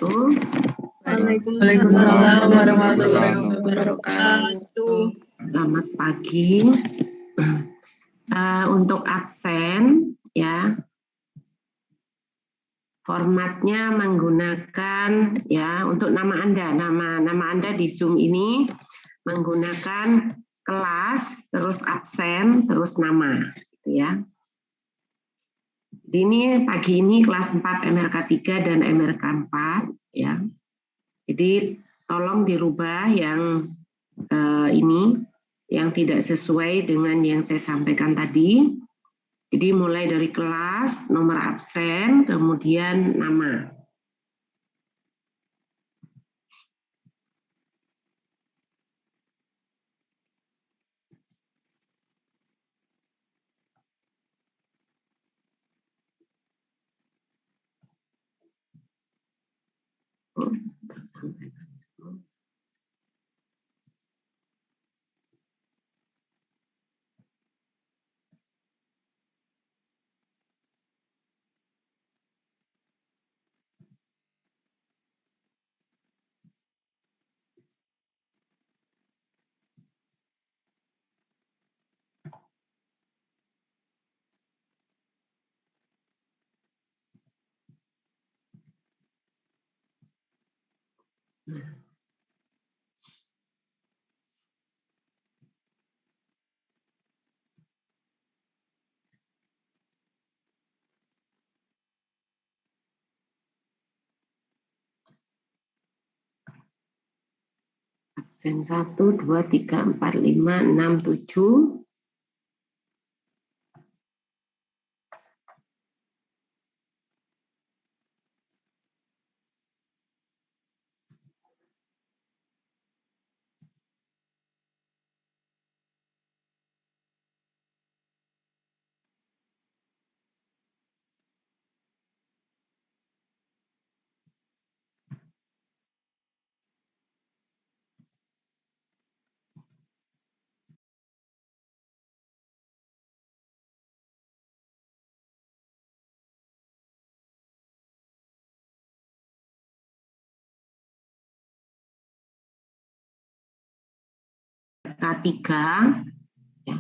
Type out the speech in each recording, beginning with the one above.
wabarakatuh. Waalaikumsalam warahmatullahi wabarakatuh. Selamat pagi. Untuk absen, ya, formatnya menggunakan, ya, untuk nama Anda, nama Anda di Zoom ini menggunakan kelas, terus absen, terus nama, gitu ya. Ini pagi ini kelas 4 MRK 3 dan MRK 4, ya. Jadi tolong dirubah yang ini yang tidak sesuai dengan yang saya sampaikan tadi. Jadi mulai dari kelas, nomor absen, kemudian nama. Absen 1, 2, 3, 4, 5, 6, 7. K3, ya.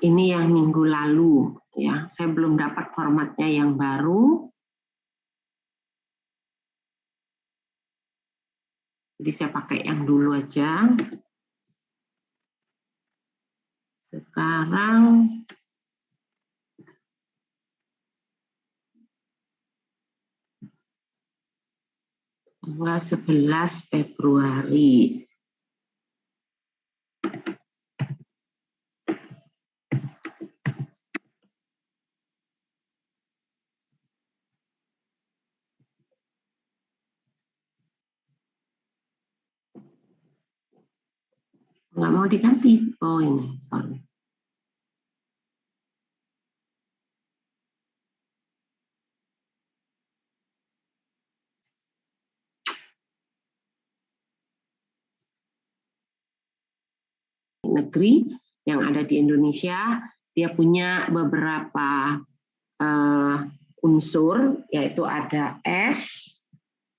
Ini yang minggu lalu, ya. Saya belum dapat formatnya yang baru. Jadi saya pakai yang dulu aja. Sekarang tanggal 11 Februari. Nggak mau diganti. Oh ini, sorry. Negeri yang ada di Indonesia, dia punya beberapa unsur, yaitu ada S,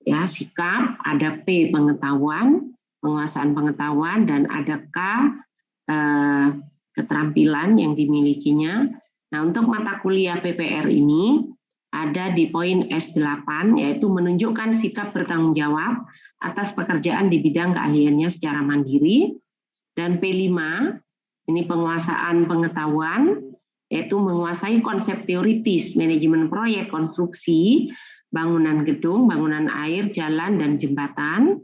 ya, sikap, ada P, pengetahuan, penguasaan pengetahuan, dan ada K, keterampilan yang dimilikinya. Nah, untuk mata kuliah PPR ini ada di poin S8, yaitu menunjukkan sikap bertanggung jawab atas pekerjaan di bidang keahliannya secara mandiri. Dan P5, ini penguasaan pengetahuan, yaitu menguasai konsep teoritis, manajemen proyek, konstruksi, bangunan gedung, bangunan air, jalan, dan jembatan.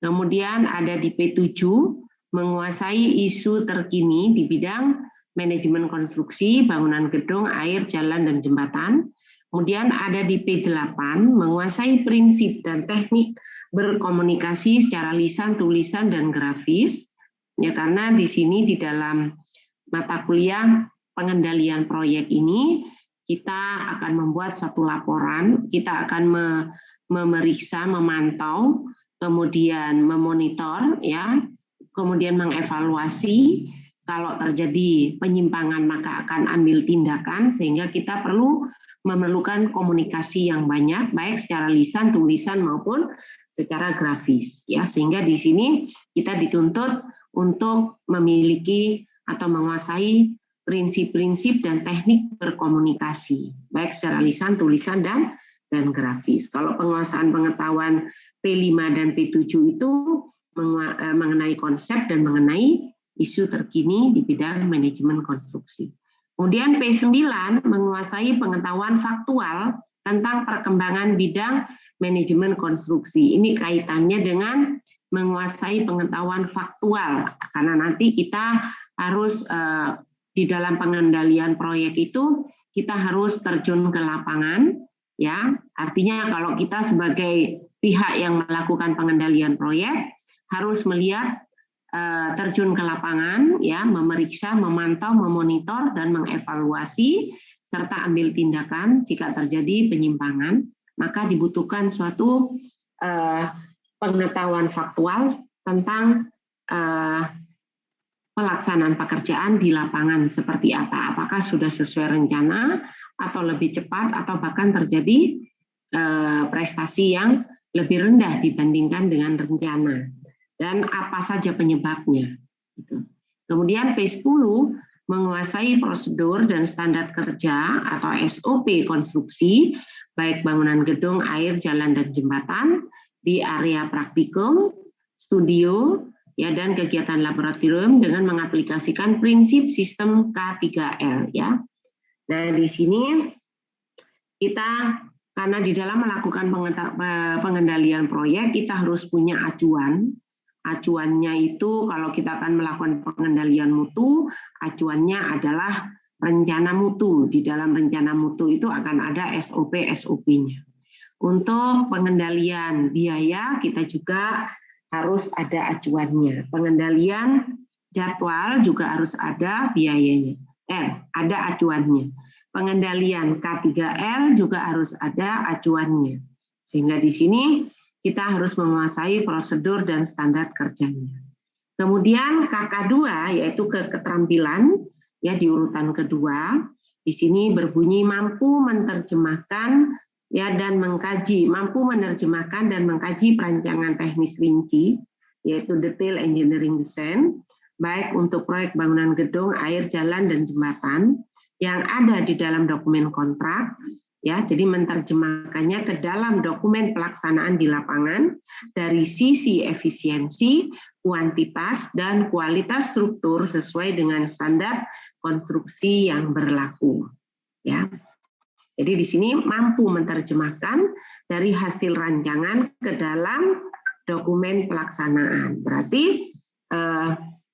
Kemudian ada di P7, menguasai isu terkini di bidang manajemen konstruksi, bangunan gedung, air, jalan, dan jembatan. Kemudian ada di P8, menguasai prinsip dan teknik berkomunikasi secara lisan, tulisan, dan grafis. Ya, karena di sini di dalam mata kuliah pengendalian proyek ini kita akan membuat satu laporan, kita akan memeriksa, memantau, kemudian memonitor, ya, kemudian mengevaluasi. Kalau terjadi penyimpangan maka akan ambil tindakan, sehingga kita perlu memerlukan komunikasi yang banyak, baik secara lisan, tulisan maupun secara grafis, ya. Sehingga di sini kita dituntut untuk memiliki atau menguasai prinsip-prinsip dan teknik berkomunikasi, baik secara lisan, tulisan, dan grafis. Kalau penguasaan pengetahuan P5 dan P7 itu mengenai konsep dan mengenai isu terkini di bidang manajemen konstruksi. Kemudian P9 menguasai pengetahuan faktual tentang perkembangan bidang manajemen konstruksi. Ini kaitannya dengan menguasai pengetahuan faktual, karena nanti kita harus di dalam pengendalian proyek itu kita harus terjun ke lapangan, ya. Artinya kalau kita sebagai pihak yang melakukan pengendalian proyek harus melihat, terjun ke lapangan, ya, memeriksa, memantau, memonitor, dan mengevaluasi serta ambil tindakan jika terjadi penyimpangan. Maka dibutuhkan suatu pengetahuan faktual tentang pelaksanaan pekerjaan di lapangan seperti apa. Apakah sudah sesuai rencana atau lebih cepat atau bahkan terjadi prestasi yang lebih rendah dibandingkan dengan rencana. Dan apa saja penyebabnya. Kemudian P10 menguasai prosedur dan standar kerja atau SOP konstruksi, baik bangunan gedung, air, jalan, dan jembatan, di area praktikum, studio, ya, dan kegiatan laboratorium dengan mengaplikasikan prinsip sistem K3L, ya. Nah, di sini kita, karena di dalam melakukan pengendalian proyek kita harus punya acuan. Acuannya itu kalau kita akan melakukan pengendalian mutu, acuannya adalah rencana mutu. Di dalam rencana mutu itu akan ada SOP-SOP-nya. Untuk pengendalian biaya kita juga harus ada acuannya. Pengendalian jadwal juga harus ada biayanya. Ada acuannya. Pengendalian K3L juga harus ada acuannya. Sehingga di sini kita harus menguasai prosedur dan standar kerjanya. Kemudian KK2 yaitu keterampilan, ya, di urutan kedua. Di sini berbunyi mampu menerjemahkan, ya, dan mengkaji, mampu menerjemahkan dan mengkaji perancangan teknis rinci, yaitu detail engineering design, baik untuk proyek bangunan gedung, air, jalan, dan jembatan yang ada di dalam dokumen kontrak, ya. Jadi menerjemahkannya ke dalam dokumen pelaksanaan di lapangan dari sisi efisiensi, kuantitas, dan kualitas struktur sesuai dengan standar konstruksi yang berlaku, ya. Jadi di sini mampu menerjemahkan dari hasil rancangan ke dalam dokumen pelaksanaan. Berarti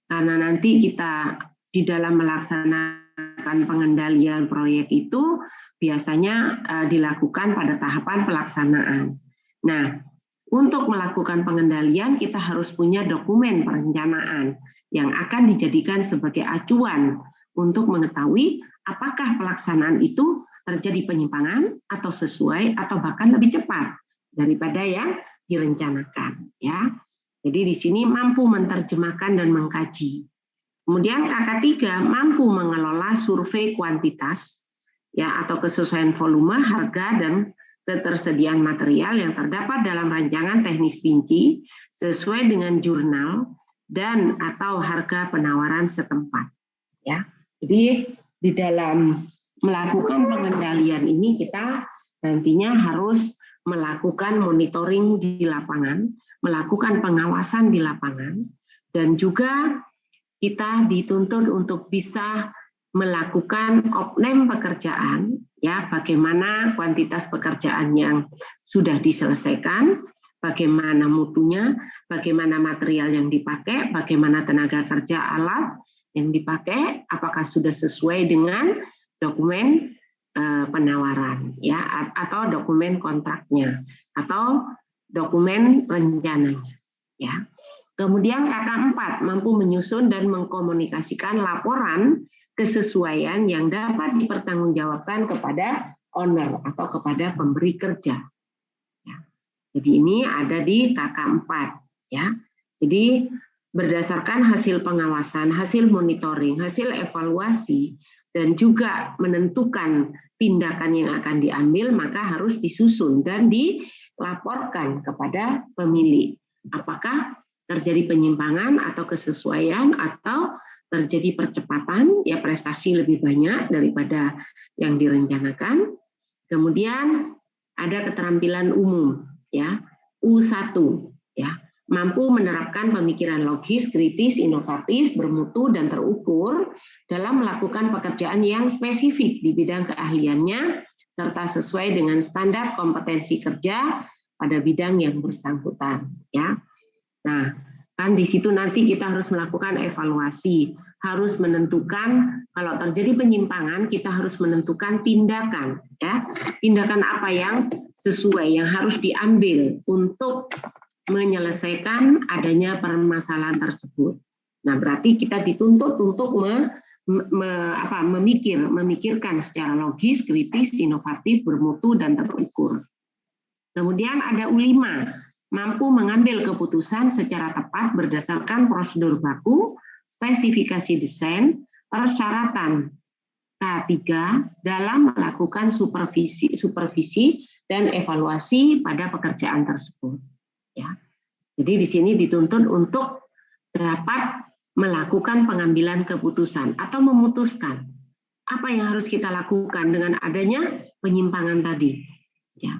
karena nanti kita di dalam melaksanakan pengendalian proyek itu biasanya dilakukan pada tahapan pelaksanaan. Nah, untuk melakukan pengendalian kita harus punya dokumen perencanaan yang akan dijadikan sebagai acuan untuk mengetahui apakah pelaksanaan itu terjadi penyimpangan atau sesuai atau bahkan lebih cepat daripada yang direncanakan, ya. Jadi di sini mampu menerjemahkan dan mengkaji. Kemudian KK3 mampu mengelola survei kuantitas, ya, atau kesesuaian volume, harga, dan ketersediaan material yang terdapat dalam rancangan teknis rinci sesuai dengan jurnal dan atau harga penawaran setempat, ya. Jadi di dalam melakukan pengendalian ini kita nantinya harus melakukan monitoring di lapangan, melakukan pengawasan di lapangan, dan juga kita dituntut untuk bisa melakukan opname pekerjaan, ya, bagaimana kuantitas pekerjaan yang sudah diselesaikan, bagaimana mutunya, bagaimana material yang dipakai, bagaimana tenaga kerja alat yang dipakai, apakah sudah sesuai dengan dokumen penawaran, ya, atau dokumen kontraknya atau dokumen rencananya, ya. Kemudian KK4 mampu menyusun dan mengkomunikasikan laporan kesesuaian yang dapat dipertanggungjawabkan kepada owner atau kepada pemberi kerja, ya. Jadi ini ada di KK4, ya. Jadi berdasarkan hasil pengawasan, hasil monitoring, hasil evaluasi, dan juga menentukan tindakan yang akan diambil, maka harus disusun dan dilaporkan kepada pemilik. Apakah terjadi penyimpangan atau kesesuaian atau terjadi percepatan, ya prestasi lebih banyak daripada yang direncanakan. Kemudian ada keterampilan umum, ya U1, ya mampu menerapkan pemikiran logis, kritis, inovatif, bermutu dan terukur dalam melakukan pekerjaan yang spesifik di bidang keahliannya serta sesuai dengan standar kompetensi kerja pada bidang yang bersangkutan, ya. Nah, kan di situ nanti kita harus melakukan evaluasi, harus menentukan kalau terjadi penyimpangan kita harus menentukan tindakan, ya. Tindakan apa yang sesuai yang harus diambil untuk menyelesaikan adanya permasalahan tersebut. Nah, berarti kita dituntut untuk memikirkan secara logis, kritis, inovatif, bermutu, dan terukur. Kemudian ada U5, mampu mengambil keputusan secara tepat berdasarkan prosedur baku, spesifikasi desain, persyaratan K3 dalam melakukan supervisi dan evaluasi pada pekerjaan tersebut. Ya. Jadi di sini dituntut untuk dapat melakukan pengambilan keputusan atau memutuskan apa yang harus kita lakukan dengan adanya penyimpangan tadi. Ya.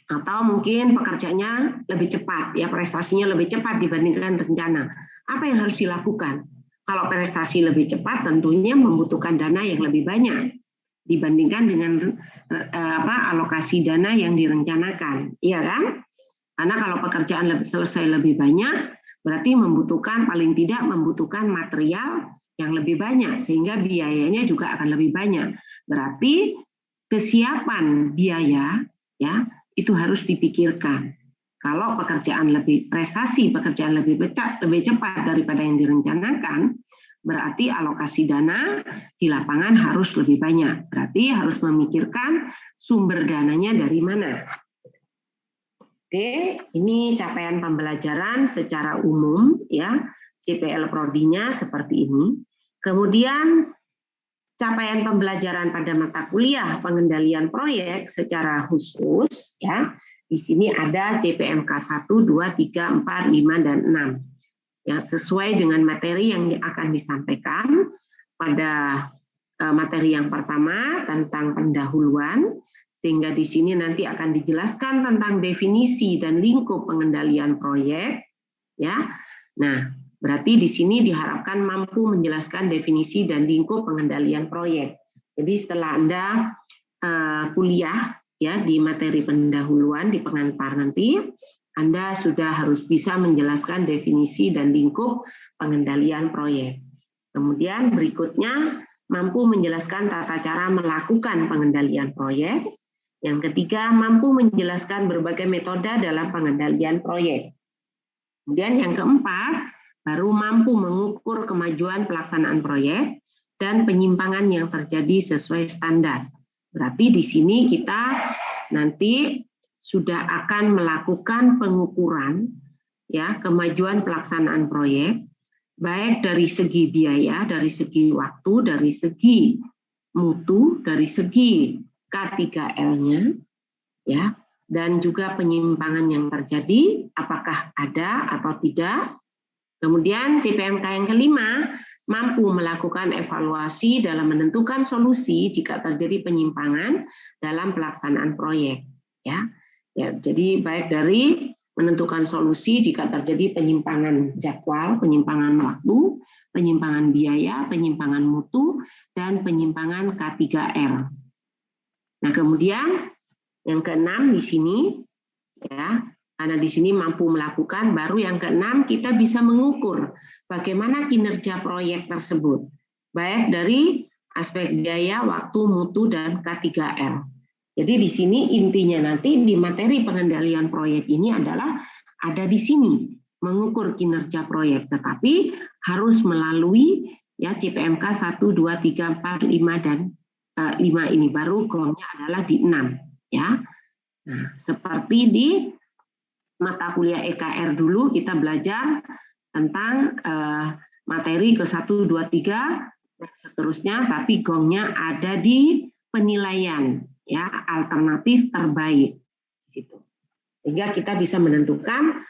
Atau mungkin pekerjaannya lebih cepat, ya prestasinya lebih cepat dibandingkan rencana. Apa yang harus dilakukan? Kalau prestasi lebih cepat, tentunya membutuhkan dana yang lebih banyak dibandingkan dengan alokasi dana yang direncanakan, iya kan? Karena kalau pekerjaan selesai lebih banyak, berarti paling tidak membutuhkan material yang lebih banyak, sehingga biayanya juga akan lebih banyak. Berarti kesiapan biaya, ya, itu harus dipikirkan. Kalau prestasi pekerjaan lebih cepat daripada yang direncanakan, berarti alokasi dana di lapangan harus lebih banyak. Berarti harus memikirkan sumber dananya dari mana. Oke, ini capaian pembelajaran secara umum, ya, CPL Prodi-nya seperti ini. Kemudian capaian pembelajaran pada mata kuliah pengendalian proyek secara khusus, ya. Di sini ada CPMK 1, 2, 3, 4, 5, dan 6. Ya, sesuai dengan materi yang akan disampaikan pada materi yang pertama tentang pendahuluan, sehingga di sini nanti akan dijelaskan tentang definisi dan lingkup pengendalian proyek, ya. Nah, berarti di sini diharapkan mampu menjelaskan definisi dan lingkup pengendalian proyek. Jadi setelah Anda kuliah, ya, di materi pendahuluan di pengantar nanti, Anda sudah harus bisa menjelaskan definisi dan lingkup pengendalian proyek. Kemudian berikutnya mampu menjelaskan tata cara melakukan pengendalian proyek. Yang ketiga, mampu menjelaskan berbagai metode dalam pengendalian proyek. Kemudian yang keempat, baru mampu mengukur kemajuan pelaksanaan proyek dan penyimpangan yang terjadi sesuai standar. Berarti di sini kita nanti sudah akan melakukan pengukuran, ya, kemajuan pelaksanaan proyek, baik dari segi biaya, dari segi waktu, dari segi mutu, dari segi K3L-nya, ya, dan juga penyimpangan yang terjadi, apakah ada atau tidak. Kemudian CPMK yang kelima, mampu melakukan evaluasi dalam menentukan solusi jika terjadi penyimpangan dalam pelaksanaan proyek. Ya, jadi baik dari menentukan solusi jika terjadi penyimpangan jadwal, penyimpangan waktu, penyimpangan biaya, penyimpangan mutu, dan penyimpangan K3L. Nah, kemudian yang keenam di sini, ya, karena di sini mampu melakukan, baru yang keenam kita bisa mengukur bagaimana kinerja proyek tersebut, baik dari aspek biaya, waktu, mutu, dan K3L. Jadi di sini intinya nanti di materi pengendalian proyek ini adalah ada di sini mengukur kinerja proyek, tetapi harus melalui, ya, CPMK 1, 2, 3, 4, 5, dan 5 ini, baru gongnya adalah di 6, ya. Nah, seperti di mata kuliah EKR dulu kita belajar tentang materi ke 1, 2, 3 dan seterusnya, tapi gongnya ada di penilaian ya alternatif terbaik situ. Sehingga kita bisa menentukan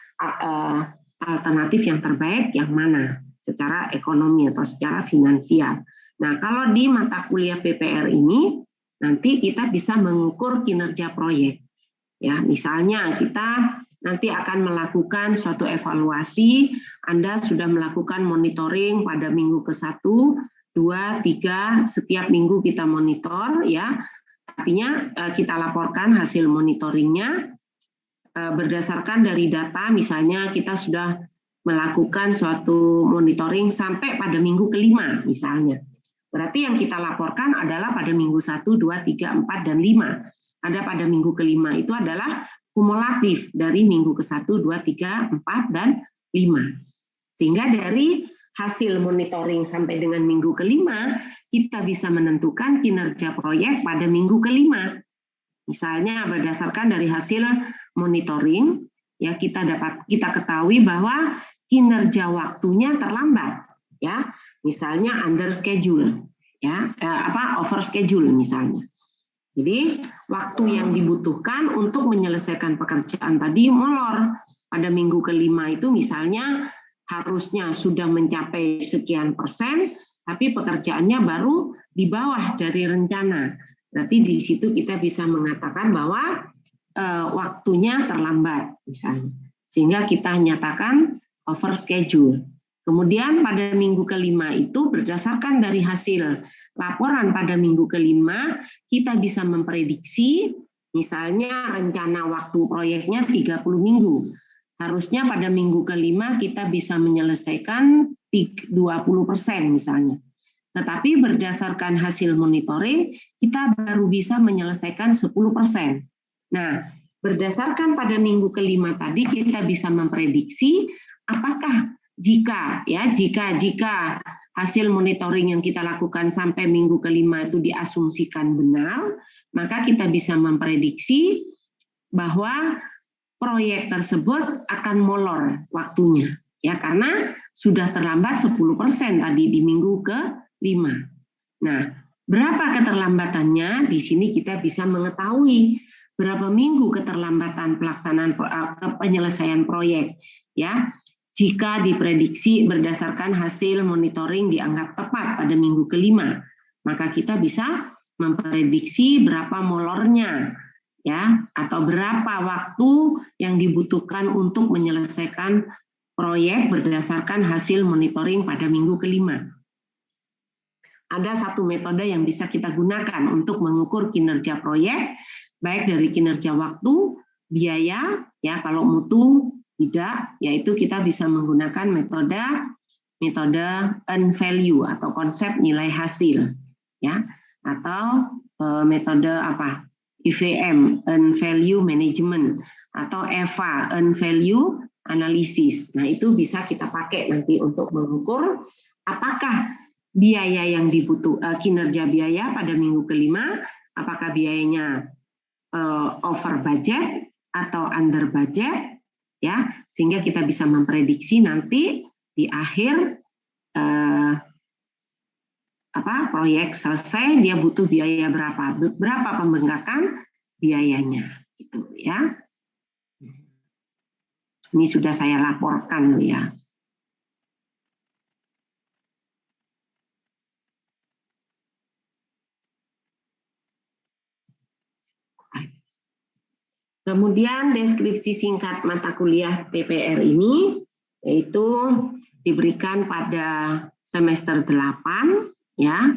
alternatif yang terbaik yang mana secara ekonomi atau secara finansial. Nah, kalau di mata kuliah PPR ini nanti kita bisa mengukur kinerja proyek. Ya, misalnya kita nanti akan melakukan suatu evaluasi, Anda sudah melakukan monitoring pada minggu ke-1, 2, 3, setiap minggu kita monitor ya. Artinya kita laporkan hasil monitoringnya berdasarkan dari data, misalnya kita sudah melakukan suatu monitoring sampai pada minggu ke-5 misalnya. Berarti yang kita laporkan adalah pada minggu 1, 2, 3, 4, dan 5. Ada pada minggu ke-5 itu adalah kumulatif dari minggu ke-1, 2, 3, 4, dan 5. Sehingga dari hasil monitoring sampai dengan minggu ke-5, kita bisa menentukan kinerja proyek pada minggu ke-5. Misalnya berdasarkan dari hasil monitoring, ya kita ketahui bahwa kinerja waktunya terlambat. Ya, misalnya under schedule, ya, over schedule misalnya. Jadi waktu yang dibutuhkan untuk menyelesaikan pekerjaan tadi molor. Pada minggu ke-5 itu misalnya harusnya sudah mencapai sekian persen, tapi pekerjaannya baru di bawah dari rencana. Berarti di situ kita bisa mengatakan bahwa waktunya terlambat, misalnya, sehingga kita nyatakan over schedule. Kemudian pada minggu ke-5 itu berdasarkan dari hasil laporan pada minggu ke-5, kita bisa memprediksi, misalnya rencana waktu proyeknya 30 minggu. Harusnya pada minggu ke-5 kita bisa menyelesaikan 20% misalnya. Tetapi berdasarkan hasil monitoring, kita baru bisa menyelesaikan 10%. Nah, berdasarkan pada minggu ke-5 tadi, kita bisa memprediksi apakah jika hasil monitoring yang kita lakukan sampai minggu ke-5 itu diasumsikan benar, maka kita bisa memprediksi bahwa proyek tersebut akan molor waktunya, ya, karena sudah terlambat 10% tadi di minggu ke-5. Nah, berapa keterlambatannya? Di sini kita bisa mengetahui berapa minggu keterlambatan pelaksanaan penyelesaian proyek, ya. Jika diprediksi berdasarkan hasil monitoring dianggap tepat pada minggu ke-5, maka kita bisa memprediksi berapa molornya, ya, atau berapa waktu yang dibutuhkan untuk menyelesaikan proyek berdasarkan hasil monitoring pada minggu ke-5. Ada satu metode yang bisa kita gunakan untuk mengukur kinerja proyek, baik dari kinerja waktu, biaya, ya, kalau mutu tidak, yaitu kita bisa menggunakan metode earn value atau konsep nilai hasil, ya, atau metode IVM, earn value management, atau EVA, earn value analysis. Nah, itu bisa kita pakai nanti untuk mengukur apakah biaya yang kinerja biaya pada minggu ke-5, apakah biayanya over budget atau under budget, ya, sehingga kita bisa memprediksi nanti di akhir proyek selesai dia butuh biaya berapa pembengkakan biayanya, gitu ya. Ini sudah saya laporkan loh ya. Kemudian deskripsi singkat mata kuliah PPR ini yaitu diberikan pada semester 8, ya,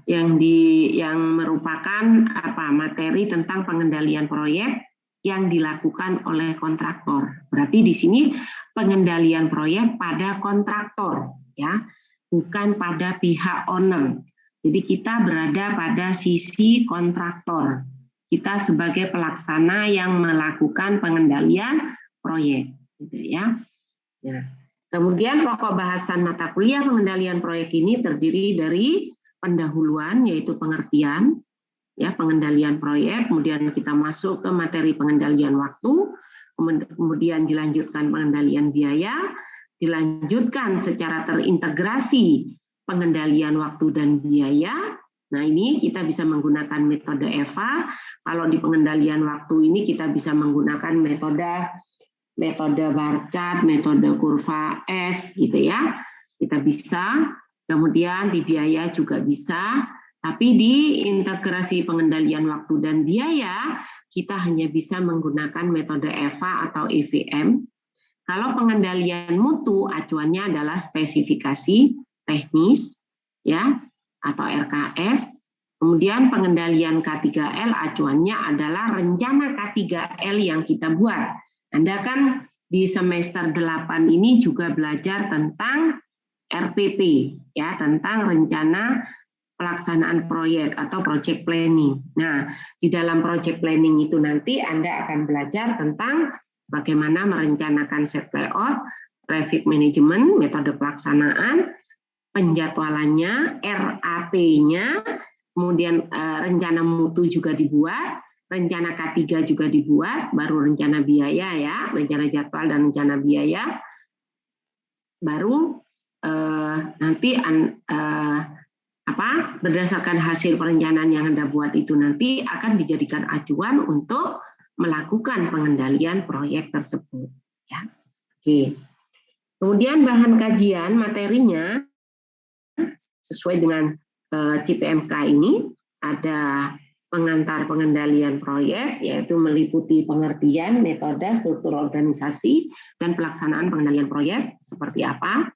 yang merupakan materi tentang pengendalian proyek yang dilakukan oleh kontraktor. Berarti di sini pengendalian proyek pada kontraktor, ya, bukan pada pihak owner. Jadi kita berada pada sisi kontraktor. Kita sebagai pelaksana yang melakukan pengendalian proyek, gitu ya. Nah, kemudian pokok bahasan mata kuliah pengendalian proyek ini terdiri dari pendahuluan, yaitu pengertian, ya, pengendalian proyek, kemudian kita masuk ke materi pengendalian waktu, kemudian dilanjutkan pengendalian biaya, dilanjutkan secara terintegrasi pengendalian waktu dan biaya. Nah, ini kita bisa menggunakan metode EVA. Kalau di pengendalian waktu ini kita bisa menggunakan metode bar chart, metode kurva S gitu ya. Kita bisa. Kemudian di biaya juga bisa. Tapi di integrasi pengendalian waktu dan biaya kita hanya bisa menggunakan metode EVA atau EVM. Kalau pengendalian mutu acuannya adalah spesifikasi teknis ya atau RKS. Kemudian pengendalian K3L acuannya adalah rencana K3L yang kita buat. Anda kan di semester 8 ini juga belajar tentang RPP ya, tentang rencana pelaksanaan proyek atau project planning. Nah, di dalam project planning itu nanti Anda akan belajar tentang bagaimana merencanakan set layout, traffic management, metode pelaksanaan, penjadwalannya, RAP-nya, kemudian rencana mutu juga dibuat, rencana K3 juga dibuat, baru rencana biaya ya, rencana jadwal dan rencana biaya, baru nanti berdasarkan hasil perencanaan yang Anda buat itu nanti akan dijadikan acuan untuk melakukan pengendalian proyek tersebut. Ya. Oke. Kemudian bahan kajian materinya sesuai dengan CPMK ini ada pengantar pengendalian proyek, yaitu meliputi pengertian, metode, struktur organisasi, dan pelaksanaan pengendalian proyek seperti apa.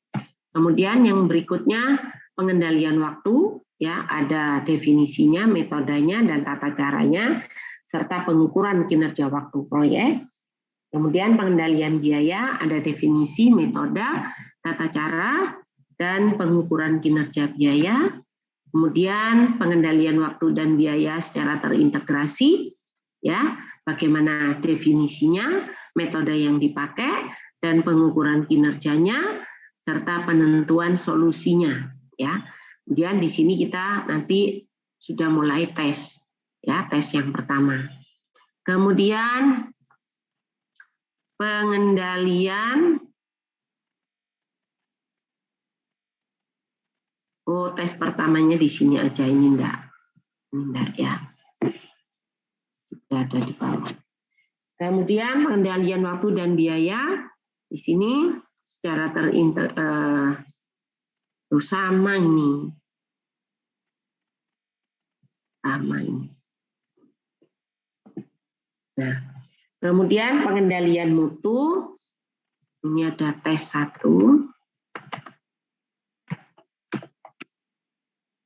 Kemudian yang berikutnya pengendalian waktu, ya ada definisinya, metodenya, dan tata caranya, serta pengukuran kinerja waktu proyek. Kemudian pengendalian biaya, ada definisi, metode, tata cara, dan pengukuran kinerja biaya. Kemudian pengendalian waktu dan biaya secara terintegrasi, ya, bagaimana definisinya, metode yang dipakai, dan pengukuran kinerjanya, serta penentuan solusinya, ya. Kemudian di sini kita nanti sudah mulai tes, ya, tes yang pertama. Kemudian pengendalian, tes pertamanya di sini aja, ini enggak ya, sudah ada di bawah. Kemudian pengendalian waktu dan biaya di sini secara sama ini. Nah, kemudian pengendalian mutu, ini ada tes 1.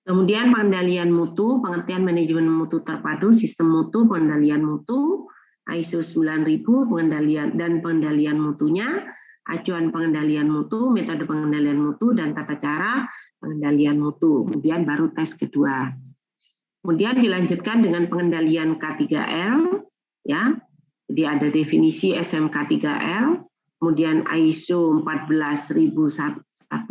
Kemudian pengendalian mutu, pengertian manajemen mutu terpadu, sistem mutu, pengendalian mutu, ISO 9000, pengendalian dan pengendalian mutunya, acuan pengendalian mutu, metode pengendalian mutu, dan tata cara pengendalian mutu. Kemudian baru tes kedua. Kemudian dilanjutkan dengan pengendalian K3L, ya. Jadi ada definisi SMK3L, kemudian ISO 14001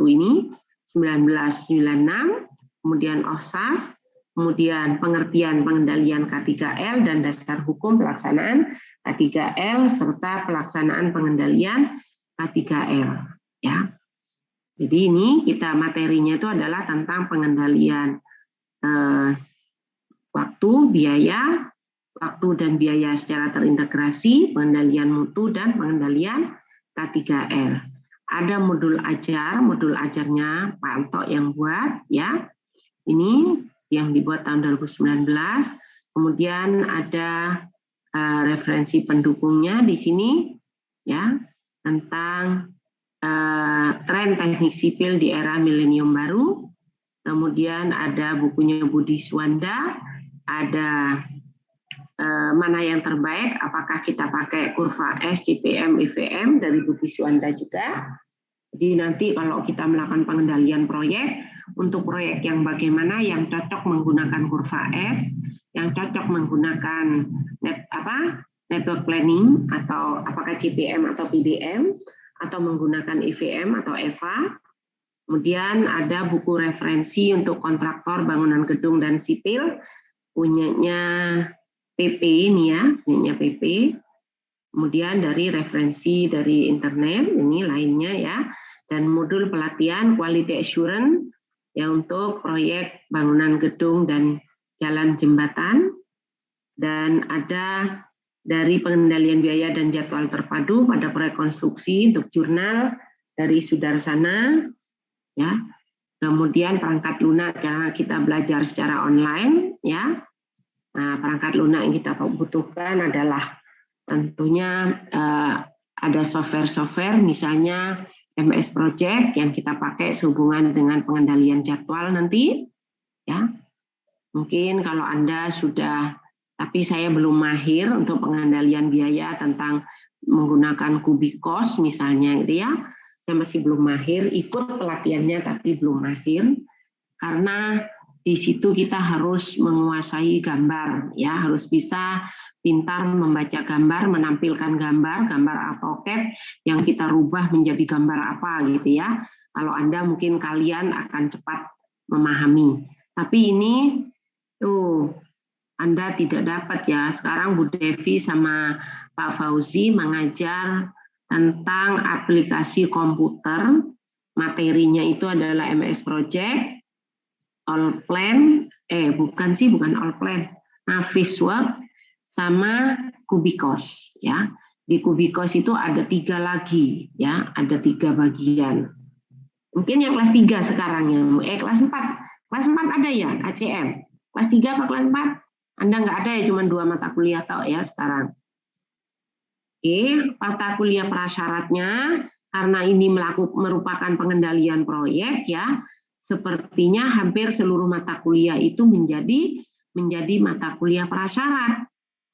ini 1996. Kemudian OSAS, kemudian pengertian pengendalian K3L dan dasar hukum pelaksanaan K3L serta pelaksanaan pengendalian K3L. Ya, jadi ini kita materinya itu adalah tentang pengendalian waktu, biaya, waktu dan biaya secara terintegrasi, pengendalian mutu dan pengendalian K3L. Ada modul ajarnya Pak Anto yang buat, ya. Ini yang dibuat tahun 2019. Kemudian ada referensi pendukungnya di sini, ya, tentang tren teknik sipil di era milenium baru. Kemudian ada bukunya Budi Suwanda, ada mana yang terbaik, apakah kita pakai kurva S, CPM, EVM dari Budi Suwanda juga. Jadi nanti kalau kita melakukan pengendalian proyek, untuk proyek yang bagaimana yang cocok menggunakan kurva S, yang cocok menggunakan network planning atau apakah CPM atau PDM, atau menggunakan EVM atau EVA. Kemudian ada buku referensi untuk kontraktor bangunan gedung dan sipil, punyanya PP ini ya, punyanya PP. Kemudian dari referensi dari internet, ini lainnya ya. Dan modul pelatihan quality assurance ya untuk proyek bangunan gedung dan jalan jembatan, dan ada dari pengendalian biaya dan jadwal terpadu pada proyek konstruksi untuk jurnal dari Sudarsana, ya. Kemudian perangkat lunak karena kita belajar secara online, ya. Nah, perangkat lunak yang kita butuhkan adalah tentunya ada software-software, misalnya MS Project yang kita pakai sehubungan dengan pengendalian jadwal nanti, ya. Mungkin kalau Anda sudah, tapi saya belum mahir untuk pengendalian biaya tentang menggunakan Kubikos misalnya, gitu ya. Saya masih belum mahir, ikut pelatihannya tapi belum mahir, karena di situ kita harus menguasai gambar, ya, harus bisa pintar membaca gambar, menampilkan gambar AutoCAD yang kita rubah menjadi gambar apa, gitu ya. Kalau Anda mungkin kalian akan cepat memahami. Tapi ini tuh Anda tidak dapat, ya. Sekarang Bu Devi sama Pak Fauzi mengajar tentang aplikasi komputer. Materinya itu adalah MS Project, Allplan, bukan Allplan, Navisworks sama Kubikos, ya. Di Kubikos itu ada 3 lagi, ya, ada 3 bagian. Mungkin yang kelas 3 sekarang ya, kelas 4 ada ya ACM. Kelas 3 apa kelas 4? Anda nggak ada ya, cuma 2 mata kuliah tau ya sekarang. Oke, mata kuliah prasyaratnya karena ini merupakan pengendalian proyek, ya. Sepertinya hampir seluruh mata kuliah itu menjadi mata kuliah prasyarat.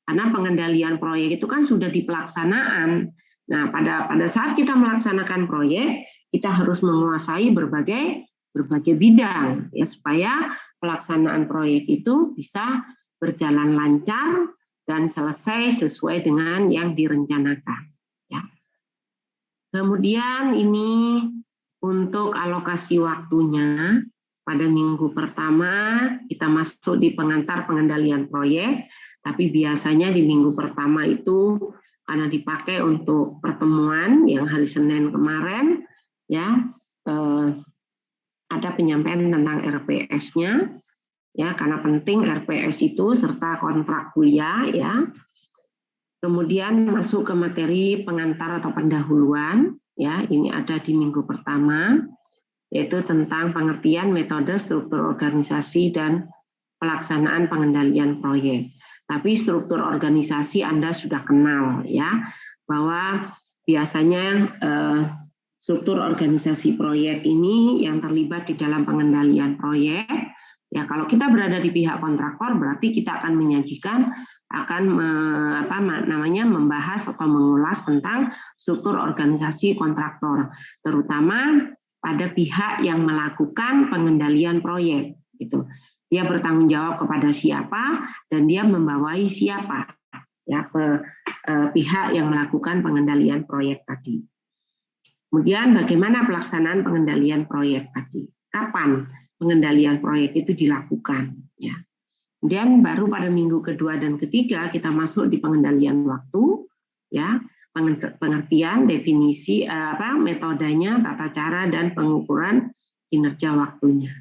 Karena pengendalian proyek itu kan sudah di pelaksanaan. Nah, pada saat kita melaksanakan proyek, kita harus menguasai berbagai bidang, ya, supaya pelaksanaan proyek itu bisa berjalan lancar dan selesai sesuai dengan yang direncanakan, ya. Kemudian ini untuk alokasi waktunya, pada minggu pertama kita masuk di pengantar pengendalian proyek, tapi biasanya di minggu pertama itu karena dipakai untuk pertemuan yang hari Senin kemarin, ya, ada penyampaian tentang RPS-nya, ya, karena penting RPS itu serta kontrak kuliah, ya. Kemudian masuk ke materi pengantar atau pendahuluan, ya, ini ada di minggu pertama, yaitu tentang pengertian metode struktur organisasi dan pelaksanaan pengendalian proyek. Tapi struktur organisasi Anda sudah kenal, ya, bahwa biasanya struktur organisasi proyek ini yang terlibat di dalam pengendalian proyek, ya, kalau kita berada di pihak kontraktor berarti kita akan menyajikan, membahas atau mengulas tentang struktur organisasi kontraktor, terutama pada pihak yang melakukan pengendalian proyek, gitu. Dia bertanggung jawab kepada siapa dan dia membawai siapa, ya, pihak yang melakukan pengendalian proyek tadi. Kemudian bagaimana pelaksanaan pengendalian proyek tadi? Kapan pengendalian proyek itu dilakukan, ya. Kemudian baru pada minggu kedua dan ketiga kita masuk di pengendalian waktu, ya, pengertian, definisi, metodenya, tata cara dan pengukuran kinerja waktunya.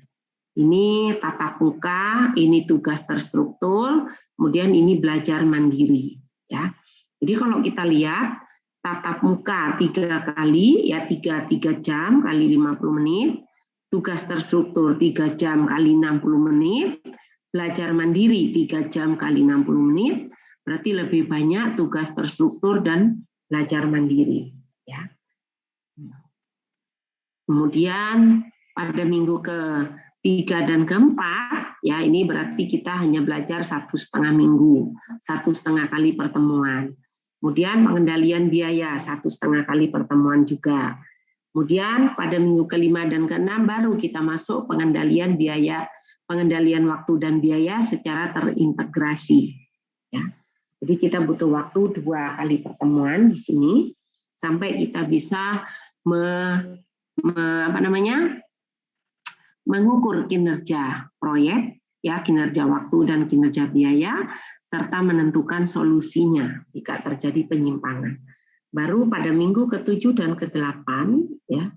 Ini tatap muka, ini tugas terstruktur, kemudian ini belajar mandiri, ya. Jadi kalau kita lihat tatap muka 3 kali, ya, 3 jam kali 50 menit, tugas terstruktur 3 jam kali 60 menit, belajar mandiri 3 jam kali 60 menit, berarti lebih banyak tugas terstruktur dan belajar mandiri, ya. Kemudian pada minggu ke-3 dan ke-4, ya, ini berarti kita hanya belajar 1,5 minggu, 1,5 kali pertemuan. Kemudian pengendalian biaya 1,5 kali pertemuan juga. Kemudian pada minggu ke-5 dan ke-6 baru kita masuk pengendalian biaya, pengendalian waktu dan biaya secara terintegrasi, ya. Jadi kita butuh waktu 2 kali pertemuan di sini sampai kita bisa mengukur kinerja proyek, ya, kinerja waktu dan kinerja biaya, serta menentukan solusinya jika terjadi penyimpangan. Baru pada minggu ke-7 dan ke-8, ya,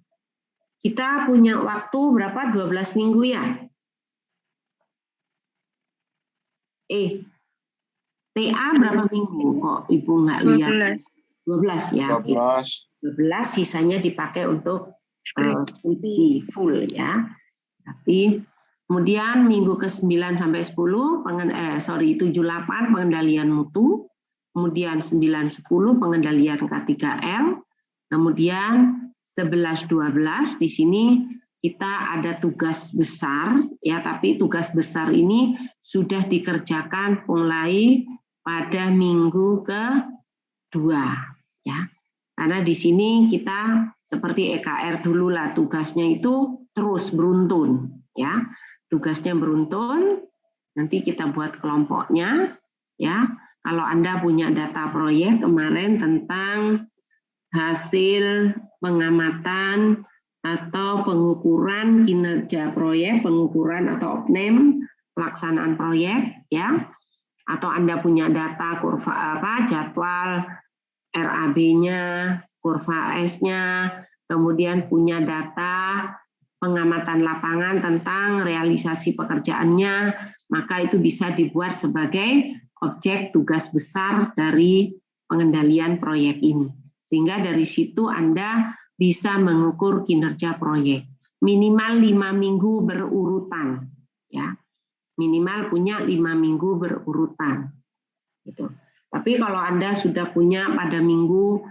kita punya waktu berapa? 12 minggu ya? TA berapa minggu? Kok Ibu nggak lihat? 12 ya. 12 sisanya dipakai untuk skripsi full ya. Tapi kemudian minggu ke-9 sampai 10 7-8 pengendalian mutu, kemudian 9-10 pengendalian K3L, kemudian 11-12 di sini kita ada tugas besar ya, tapi tugas besar ini sudah dikerjakan mulai pada minggu ke-2 ya. Karena di sini kita seperti EKR dulu lah, tugasnya itu terus beruntun ya. Tugasnya beruntun, nanti kita buat kelompoknya ya. Kalau Anda punya data proyek kemarin tentang hasil pengamatan atau pengukuran kinerja proyek, pengukuran atau opname pelaksanaan proyek ya. Atau Anda punya data kurva jadwal RAB-nya, kurva S-nya, kemudian punya data pengamatan lapangan tentang realisasi pekerjaannya, maka itu bisa dibuat sebagai objek tugas besar dari pengendalian proyek ini. Sehingga dari situ Anda bisa mengukur kinerja proyek. Minimal 5 minggu berurutan. Ya. Minimal punya 5 minggu berurutan. Gitu. Tapi kalau Anda sudah punya pada minggu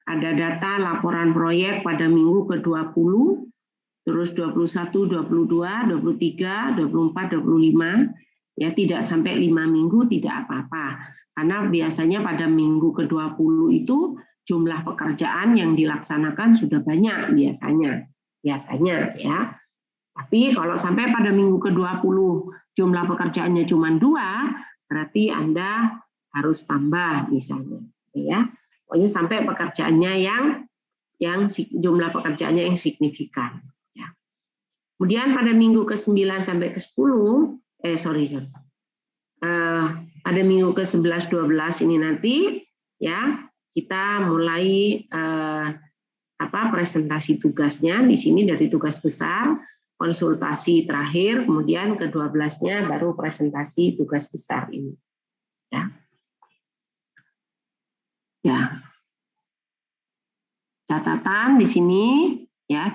ada data laporan proyek pada minggu ke-20, terus 21, 22, 23, 24, 25, ya tidak sampai 5 minggu tidak apa-apa. Karena biasanya pada minggu ke-20 itu jumlah pekerjaan yang dilaksanakan sudah banyak biasanya ya. Tapi kalau sampai pada minggu ke-20 jumlah pekerjaannya cuma 2, berarti Anda harus tambah misalnya ya. Pokoknya sampai pekerjaannya yang jumlah pekerjaannya yang signifikan ya. Kemudian pada minggu ke-9 sampai ke-10 pada minggu ke-11 12 ini nanti ya kita mulai presentasi tugasnya di sini dari tugas besar, konsultasi terakhir, kemudian ke-12-nya baru presentasi tugas besar ini ya. Ya, catatan di sini ya,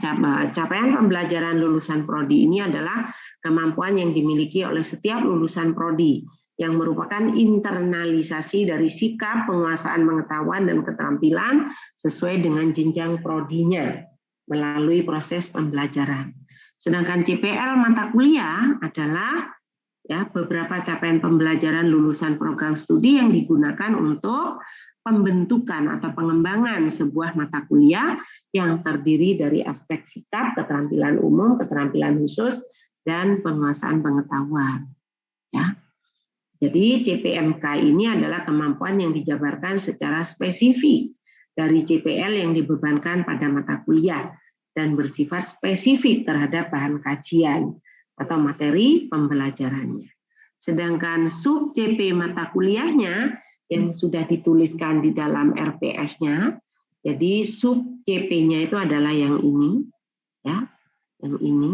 capaian pembelajaran lulusan prodi ini adalah kemampuan yang dimiliki oleh setiap lulusan prodi yang merupakan internalisasi dari sikap penguasaan pengetahuan dan keterampilan sesuai dengan jenjang prodinya melalui proses pembelajaran. Sedangkan CPL mata kuliah adalah ya beberapa capaian pembelajaran lulusan program studi yang digunakan untuk pembentukan atau pengembangan sebuah mata kuliah yang terdiri dari aspek sikap, keterampilan umum, keterampilan khusus, dan penguasaan pengetahuan. Ya. Jadi CPMK ini adalah kemampuan yang dijabarkan secara spesifik dari CPL yang dibebankan pada mata kuliah dan bersifat spesifik terhadap bahan kajian atau materi pembelajarannya. Sedangkan sub CP mata kuliahnya yang sudah dituliskan di dalam RPS-nya, jadi sub CP-nya itu adalah yang ini, ya, yang ini.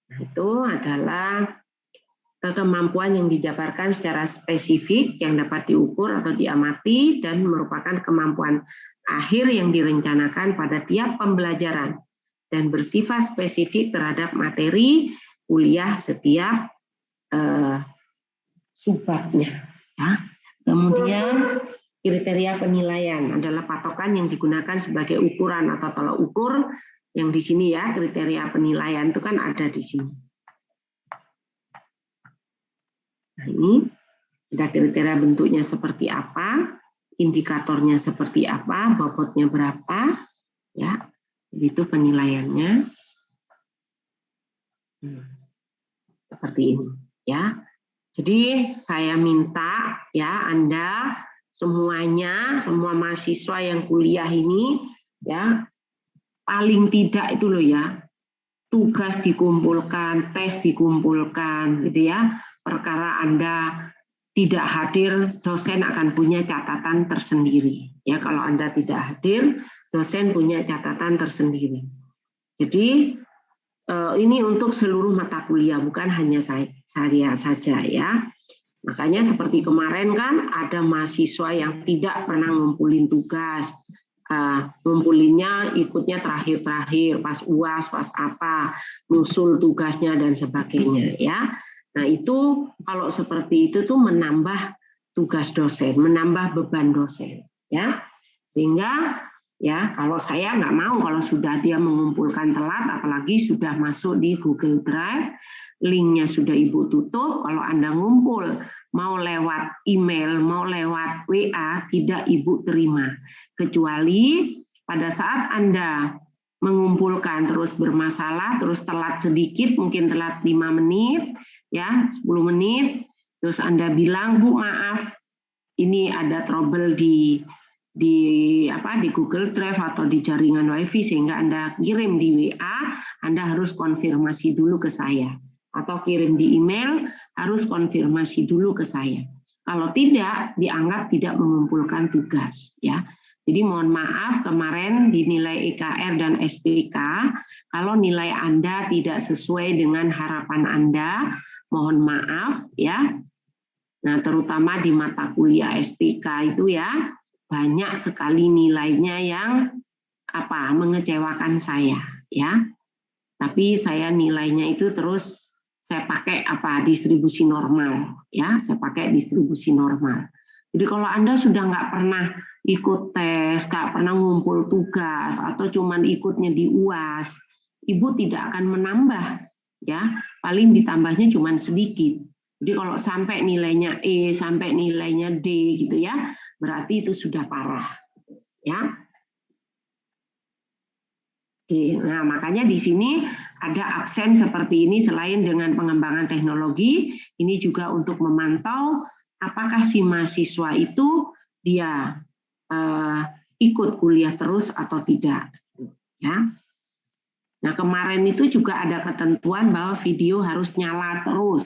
Nah, itu adalah kemampuan yang dijabarkan secara spesifik yang dapat diukur atau diamati dan merupakan kemampuan akhir yang direncanakan pada tiap pembelajaran dan bersifat spesifik terhadap materi kuliah setiap subbabnya. Ya. Kemudian kriteria penilaian adalah patokan yang digunakan sebagai ukuran atau tolak ukur yang di sini ya, kriteria penilaian itu kan ada di sini. Nah, ini ada kriteria bentuknya seperti apa, indikatornya seperti apa, bobotnya berapa, ya, itu penilaiannya. Seperti ini, ya. Jadi saya minta ya Anda semuanya, semua mahasiswa yang kuliah ini ya paling tidak itu loh ya, tugas dikumpulkan, tes dikumpulkan gitu ya. Perkara Anda tidak hadir, dosen akan punya catatan tersendiri. Ya, kalau Anda tidak hadir, dosen punya catatan tersendiri. Jadi ini untuk seluruh mata kuliah, bukan hanya saya saja ya. Makanya seperti kemarin kan ada mahasiswa yang tidak pernah ngumpulin tugas, ngumpulinnya ikutnya terakhir-terakhir, pas UAS, pas apa, nyusul tugasnya dan sebagainya ya. Nah itu kalau seperti itu tuh menambah tugas dosen, menambah beban dosen ya. Sehingga ya kalau saya nggak mau kalau sudah dia mengumpulkan telat, apalagi sudah masuk di Google Drive, linknya sudah Ibu tutup, kalau Anda ngumpul mau lewat email, mau lewat WA, tidak Ibu terima. Kecuali pada saat Anda mengumpulkan terus bermasalah, terus telat sedikit, mungkin telat 5 menit, ya 10 menit, terus Anda bilang, Bu maaf, ini ada trouble di Google Drive atau di jaringan WiFi sehingga Anda kirim di WA, Anda harus konfirmasi dulu ke saya. Atau kirim di email, harus konfirmasi dulu ke saya. Kalau tidak, dianggap tidak mengumpulkan tugas. Ya. Jadi mohon maaf kemarin di nilai EKR dan SPK, kalau nilai Anda tidak sesuai dengan harapan Anda, mohon maaf ya. Nah terutama di mata kuliah SPK itu ya, banyak sekali nilainya yang mengecewakan saya ya. Tapi saya nilainya itu terus saya pakai distribusi normal ya, saya pakai distribusi normal. Jadi kalau Anda sudah nggak pernah ikut tes, nggak pernah ngumpul tugas atau cuman ikutnya di UAS, Ibu tidak akan menambah ya, paling ditambahnya cuman sedikit. Jadi kalau sampai nilainya E, sampai nilainya D gitu ya, berarti itu sudah parah ya. Oke, nah makanya di sini ada absen seperti ini selain dengan pengembangan teknologi, ini juga untuk memantau apakah si mahasiswa itu dia ikut kuliah terus atau tidak. Ya. Nah kemarin itu juga ada ketentuan bahwa video harus nyala terus.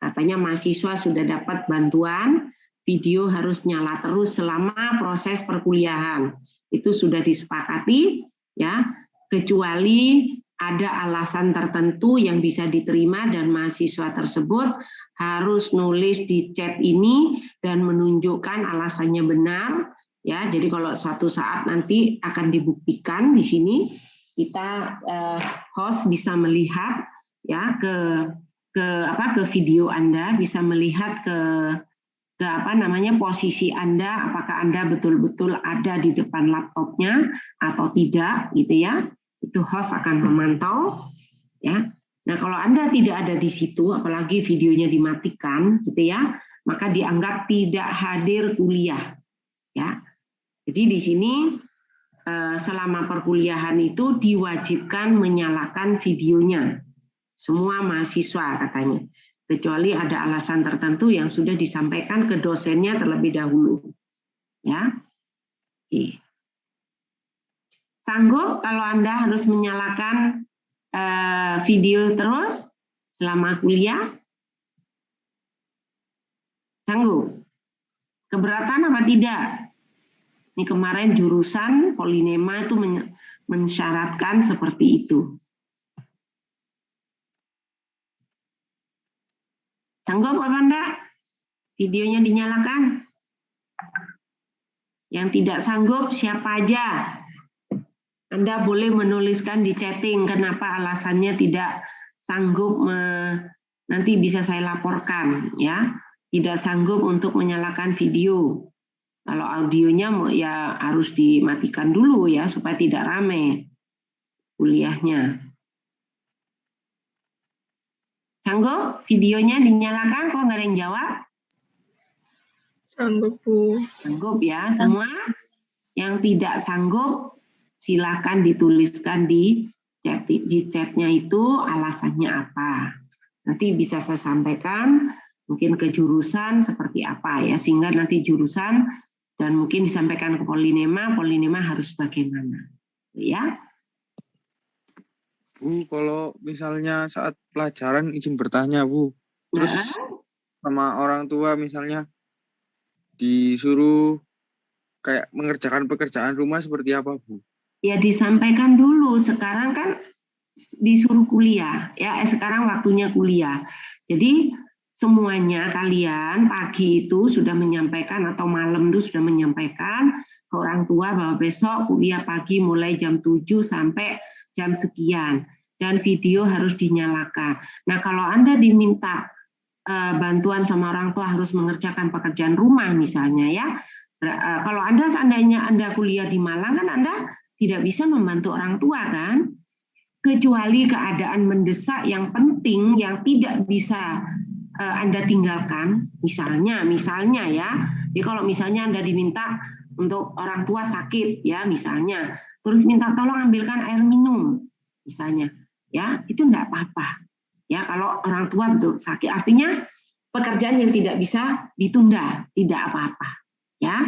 Katanya mahasiswa sudah dapat bantuan, video harus nyala terus selama proses perkuliahan. Itu sudah disepakati. Ya, kecuali ada alasan tertentu yang bisa diterima dan mahasiswa tersebut harus nulis di chat ini dan menunjukkan alasannya benar ya. Jadi kalau suatu saat nanti akan dibuktikan di sini kita host bisa melihat ya ke video Anda, bisa melihat ke posisi Anda, apakah Anda betul-betul ada di depan laptopnya atau tidak gitu ya. Itu host akan memantau ya. Nah, kalau Anda tidak ada di situ, apalagi videonya dimatikan gitu ya, maka dianggap tidak hadir kuliah ya. Jadi di sini selama perkuliahan itu diwajibkan menyalakan videonya. Semua mahasiswa katanya. Kecuali ada alasan tertentu yang sudah disampaikan ke dosennya terlebih dahulu. Ya. Oke. Sanggup kalau Anda harus menyalakan video terus selama kuliah? Sanggup? Keberatan apa tidak? Ini kemarin jurusan Polinema itu mensyaratkan seperti itu. Sanggup apa enggak? Videonya dinyalakan? Yang tidak sanggup siapa aja? Anda boleh menuliskan di chatting kenapa alasannya tidak sanggup, nanti bisa saya laporkan ya. Tidak sanggup untuk menyalakan video. Kalau audionya ya harus dimatikan dulu ya supaya tidak ramai kuliahnya. Sanggup videonya dinyalakan? Kok nggak ada yang jawab? Sanggup, Bu. Sanggup ya semua. Yang tidak sanggup silakan dituliskan di chatnya itu alasannya apa. Nanti bisa saya sampaikan mungkin ke jurusan seperti apa ya, sehingga nanti jurusan dan mungkin disampaikan ke Polinema harus bagaimana ya. Bu, kalau misalnya saat pelajaran izin bertanya, Bu. Terus sama orang tua misalnya disuruh kayak mengerjakan pekerjaan rumah seperti apa, Bu? Ya disampaikan dulu, sekarang kan disuruh kuliah, ya sekarang waktunya kuliah. Jadi semuanya kalian pagi itu sudah menyampaikan atau malam itu sudah menyampaikan ke orang tua bahwa besok kuliah pagi mulai jam 7 sampai jam sekian dan video harus dinyalakan. Nah, kalau Anda diminta bantuan sama orang tua harus mengerjakan pekerjaan rumah misalnya ya. Kalau Anda seandainya Anda kuliah di Malang kan Anda tidak bisa membantu orang tua kan? Kecuali keadaan mendesak yang penting yang tidak bisa Anda tinggalkan, misalnya ya, jadi kalau misalnya Anda diminta untuk orang tua sakit ya misalnya, terus minta tolong ambilkan air minum misalnya, ya itu enggak apa-apa ya kalau orang tua betul sakit, artinya pekerjaan yang tidak bisa ditunda, tidak apa-apa ya.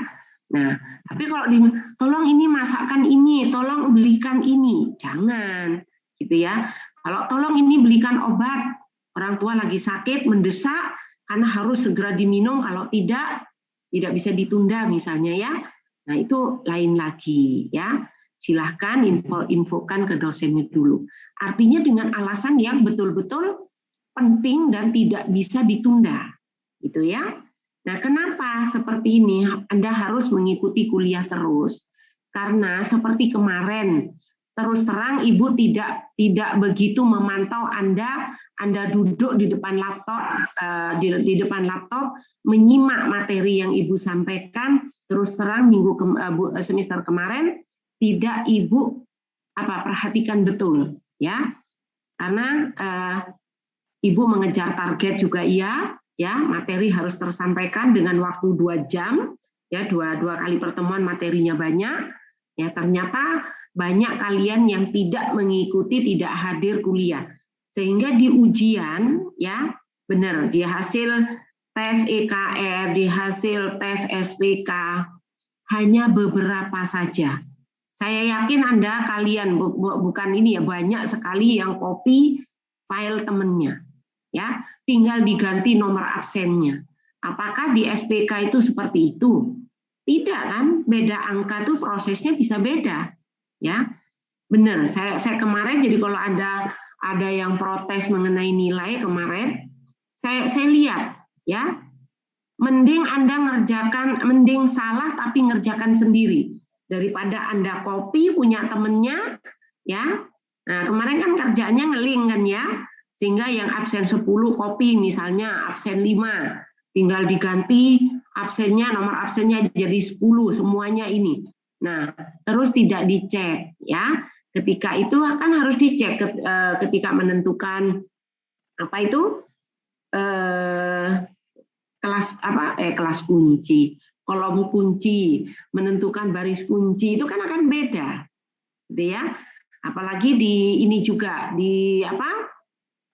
Nah, tapi kalau tolong ini masakkan ini, tolong belikan ini, jangan gitu ya. Kalau tolong ini belikan obat, orang tua lagi sakit mendesak karena harus segera diminum, kalau tidak bisa ditunda misalnya ya. Nah, itu lain lagi ya. Silahkan infokan ke dosennya dulu. Artinya dengan alasan yang betul-betul penting dan tidak bisa ditunda. Gitu ya. Nah, kenapa seperti ini Anda harus mengikuti kuliah terus? Karena seperti kemarin, terus terang Ibu tidak begitu memantau Anda duduk di depan laptop menyimak materi yang Ibu sampaikan. Terus terang semester kemarin tidak Ibu perhatikan betul ya. Karena Ibu mengejar target juga iya, ya materi harus tersampaikan dengan waktu 2 jam, ya dua kali pertemuan materinya banyak, ya ternyata banyak kalian yang tidak mengikuti, tidak hadir kuliah, sehingga di ujian, ya benar di hasil tes EKR, di hasil tes SPK hanya beberapa saja. Saya yakin kalian bukan ini ya, banyak sekali yang copy file temennya. Ya, tinggal diganti nomor absennya. Apakah di SPK itu seperti itu? Tidak kan? Beda angka tuh prosesnya bisa beda. Ya, benar. Saya kemarin jadi kalau ada yang protes mengenai nilai kemarin, saya lihat ya, mending Anda mending salah tapi ngerjakan sendiri daripada Anda copy punya temennya, ya. Nah kemarin kan kerjanya ngeling kan ya. Sehingga yang absen 10 copy misalnya absen 5, tinggal diganti absennya, nomor absennya jadi 10 semuanya ini. Nah, terus tidak dicek ya. Ketika itu kan harus dicek ketika menentukan kelas kunci, kolom kunci, menentukan baris kunci itu kan akan beda. Gitu ya. Apalagi di ini juga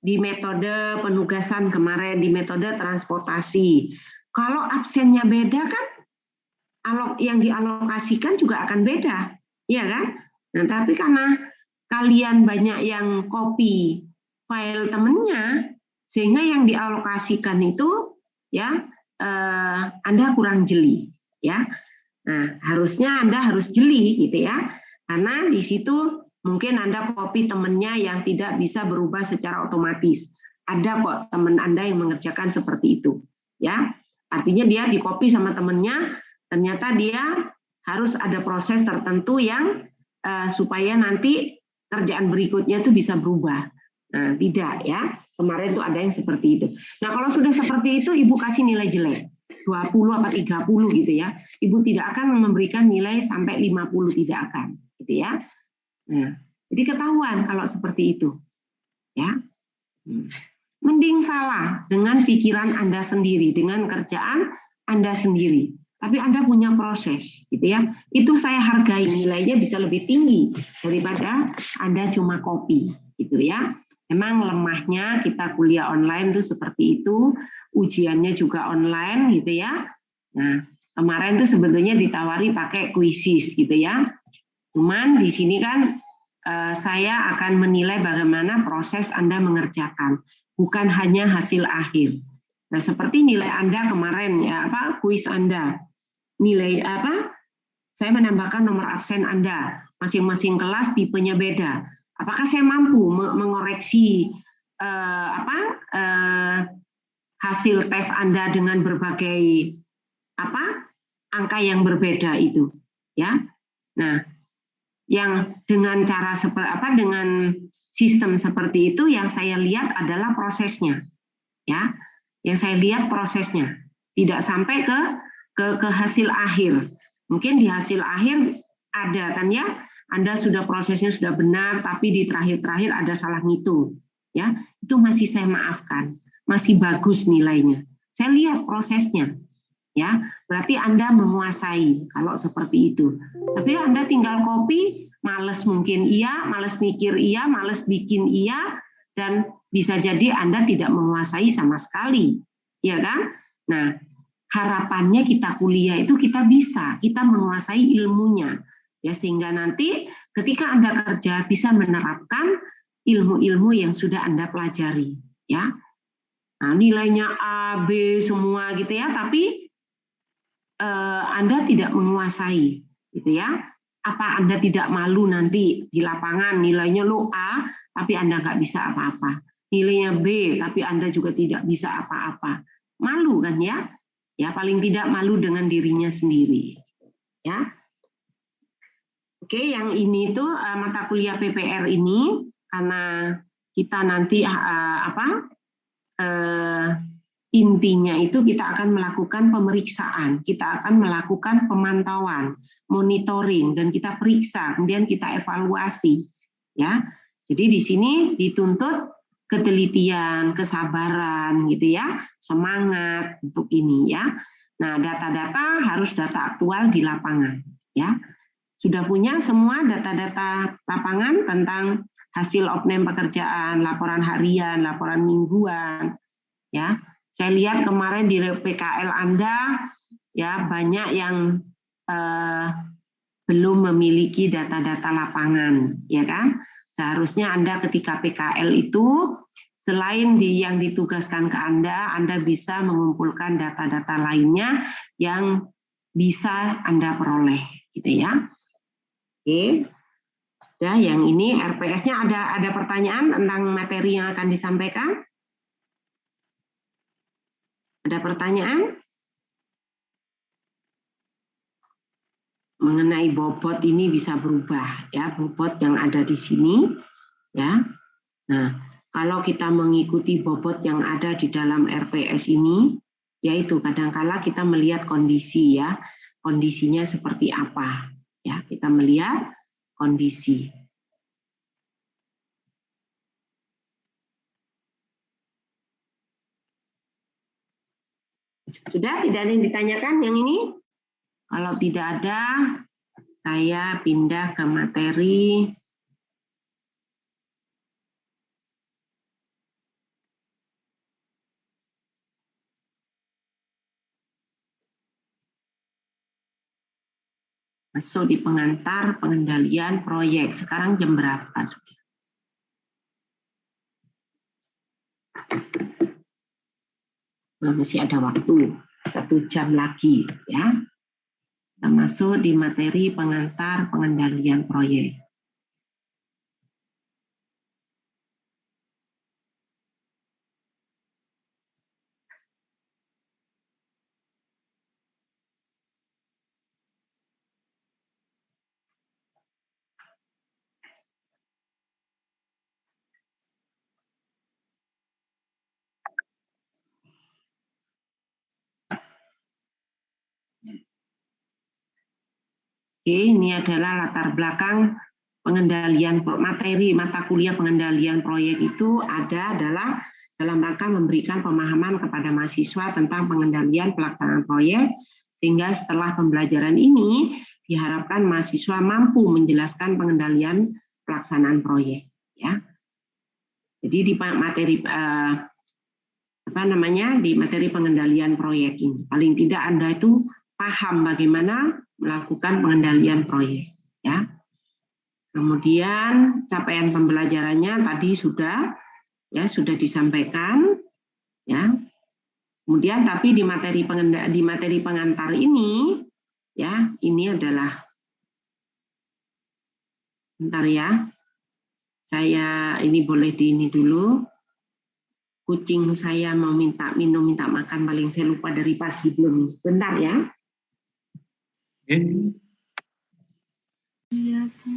di metode penugasan kemarin, di metode transportasi. Kalau absennya beda kan, yang dialokasikan juga akan beda, ya kan? Nah, tapi karena kalian banyak yang copy file temennya, sehingga yang dialokasikan itu, ya, Anda kurang jeli, ya. Nah, harusnya Anda harus jeli, gitu ya, karena di situ mungkin Anda copy temennya yang tidak bisa berubah secara otomatis. Ada kok teman Anda yang mengerjakan seperti itu, ya. Artinya dia di copy sama temennya, ternyata dia harus ada proses tertentu yang supaya nanti kerjaan berikutnya itu bisa berubah. Nah, tidak ya. Kemarin tuh ada yang seperti itu. Nah, kalau sudah seperti itu, Ibu kasih nilai jelek. 20 atau 30 gitu ya. Ibu tidak akan memberikan nilai sampai 50, tidak akan. Gitu ya. Nah, jadi ketahuan kalau seperti itu, ya. Mending salah dengan pikiran Anda sendiri, dengan kerjaan Anda sendiri. Tapi Anda punya proses, gitu ya. Itu saya hargai, nilainya bisa lebih tinggi daripada Anda cuma copy, gitu ya. Memang lemahnya kita kuliah online tuh seperti itu, ujiannya juga online, gitu ya. Nah, kemarin tuh sebetulnya ditawari pakai quizzes, gitu ya. Cuman di sini kan saya akan menilai bagaimana proses Anda mengerjakan, bukan hanya hasil akhir. Nah, seperti nilai Anda kemarin ya, kuis Anda. Nilai saya menambahkan nomor absen Anda. masing-masing kelas tipenya beda. Apakah saya mampu mengoreksi hasil tes Anda dengan berbagai angka yang berbeda itu, ya? Nah, yang dengan cara dengan sistem seperti itu yang saya lihat adalah prosesnya, ya. Yang saya lihat prosesnya, tidak sampai ke hasil akhir. Mungkin di hasil akhir ada kan ya, Anda prosesnya sudah benar, tapi di terakhir-terakhir ada salah ngitung, ya. Itu masih saya maafkan, masih bagus nilainya. Saya lihat prosesnya, ya. Berarti Anda menguasai kalau seperti itu. Tapi Anda tinggal copy, males mungkin iya, males mikir iya, males bikin iya, dan bisa jadi Anda tidak menguasai sama sekali, ya kan? Nah, harapannya kita kuliah itu kita menguasai ilmunya, ya, sehingga nanti ketika Anda kerja bisa menerapkan ilmu-ilmu yang sudah Anda pelajari, ya. Nah, nilainya A, B semua gitu ya, tapi Anda tidak menguasai, gitu ya. Apa Anda tidak malu nanti di lapangan nilainya lo A, tapi Anda nggak bisa apa-apa. Nilainya B, tapi Anda juga tidak bisa apa-apa. Malu kan ya? Ya, paling tidak malu dengan dirinya sendiri. Ya. Oke, yang ini tuh mata kuliah PPR ini karena kita nanti intinya itu kita akan melakukan pemeriksaan, kita akan melakukan pemantauan, monitoring, dan kita periksa, kemudian kita evaluasi. Ya, jadi di sini dituntut ketelitian, kesabaran, gitu ya, semangat untuk ini ya. Nah, data-data harus data aktual di lapangan, ya. Sudah punya semua data-data lapangan tentang hasil opname pekerjaan, laporan harian, laporan mingguan, ya. Saya lihat kemarin di PKL Anda, ya, banyak yang belum memiliki data-data lapangan, ya kan? Seharusnya Anda ketika PKL itu, selain yang ditugaskan ke Anda bisa mengumpulkan data-data lainnya yang bisa Anda peroleh, gitu ya. Oke. Ya, yang ini RPS-nya ada pertanyaan tentang materi yang akan disampaikan? Ada pertanyaan? Mengenai bobot ini bisa berubah ya, bobot yang ada di sini ya. Nah, kalau kita mengikuti bobot yang ada di dalam RPS ini, yaitu kadangkala kita melihat kondisi ya, kondisinya seperti apa ya, kita melihat kondisi. Sudah, tidak ada yang ditanyakan yang ini? Kalau tidak ada, saya pindah ke materi masuk di pengantar pengendalian proyek. Sekarang jam berapa sudah? Nah, masih ada waktu 1 jam lagi ya. Kita masuk di materi pengantar pengendalian proyek. Oke, ini adalah latar belakang pengendalian materi mata kuliah pengendalian proyek itu adalah dalam rangka memberikan pemahaman kepada mahasiswa tentang pengendalian pelaksanaan proyek, sehingga setelah pembelajaran ini diharapkan mahasiswa mampu menjelaskan pengendalian pelaksanaan proyek. Ya, jadi di materi di materi pengendalian proyek ini paling tidak Anda itu paham bagaimana melakukan pengendalian proyek. Ya. Kemudian capaian pembelajarannya tadi sudah disampaikan, ya. Kemudian tapi di materi pengantar ini, ya, ini adalah Bentar ya. Saya ini boleh di ini dulu. Kucing saya mau minta minum, minta makan, paling saya lupa dari pagi belum. Bentar ya. Iya, Bu.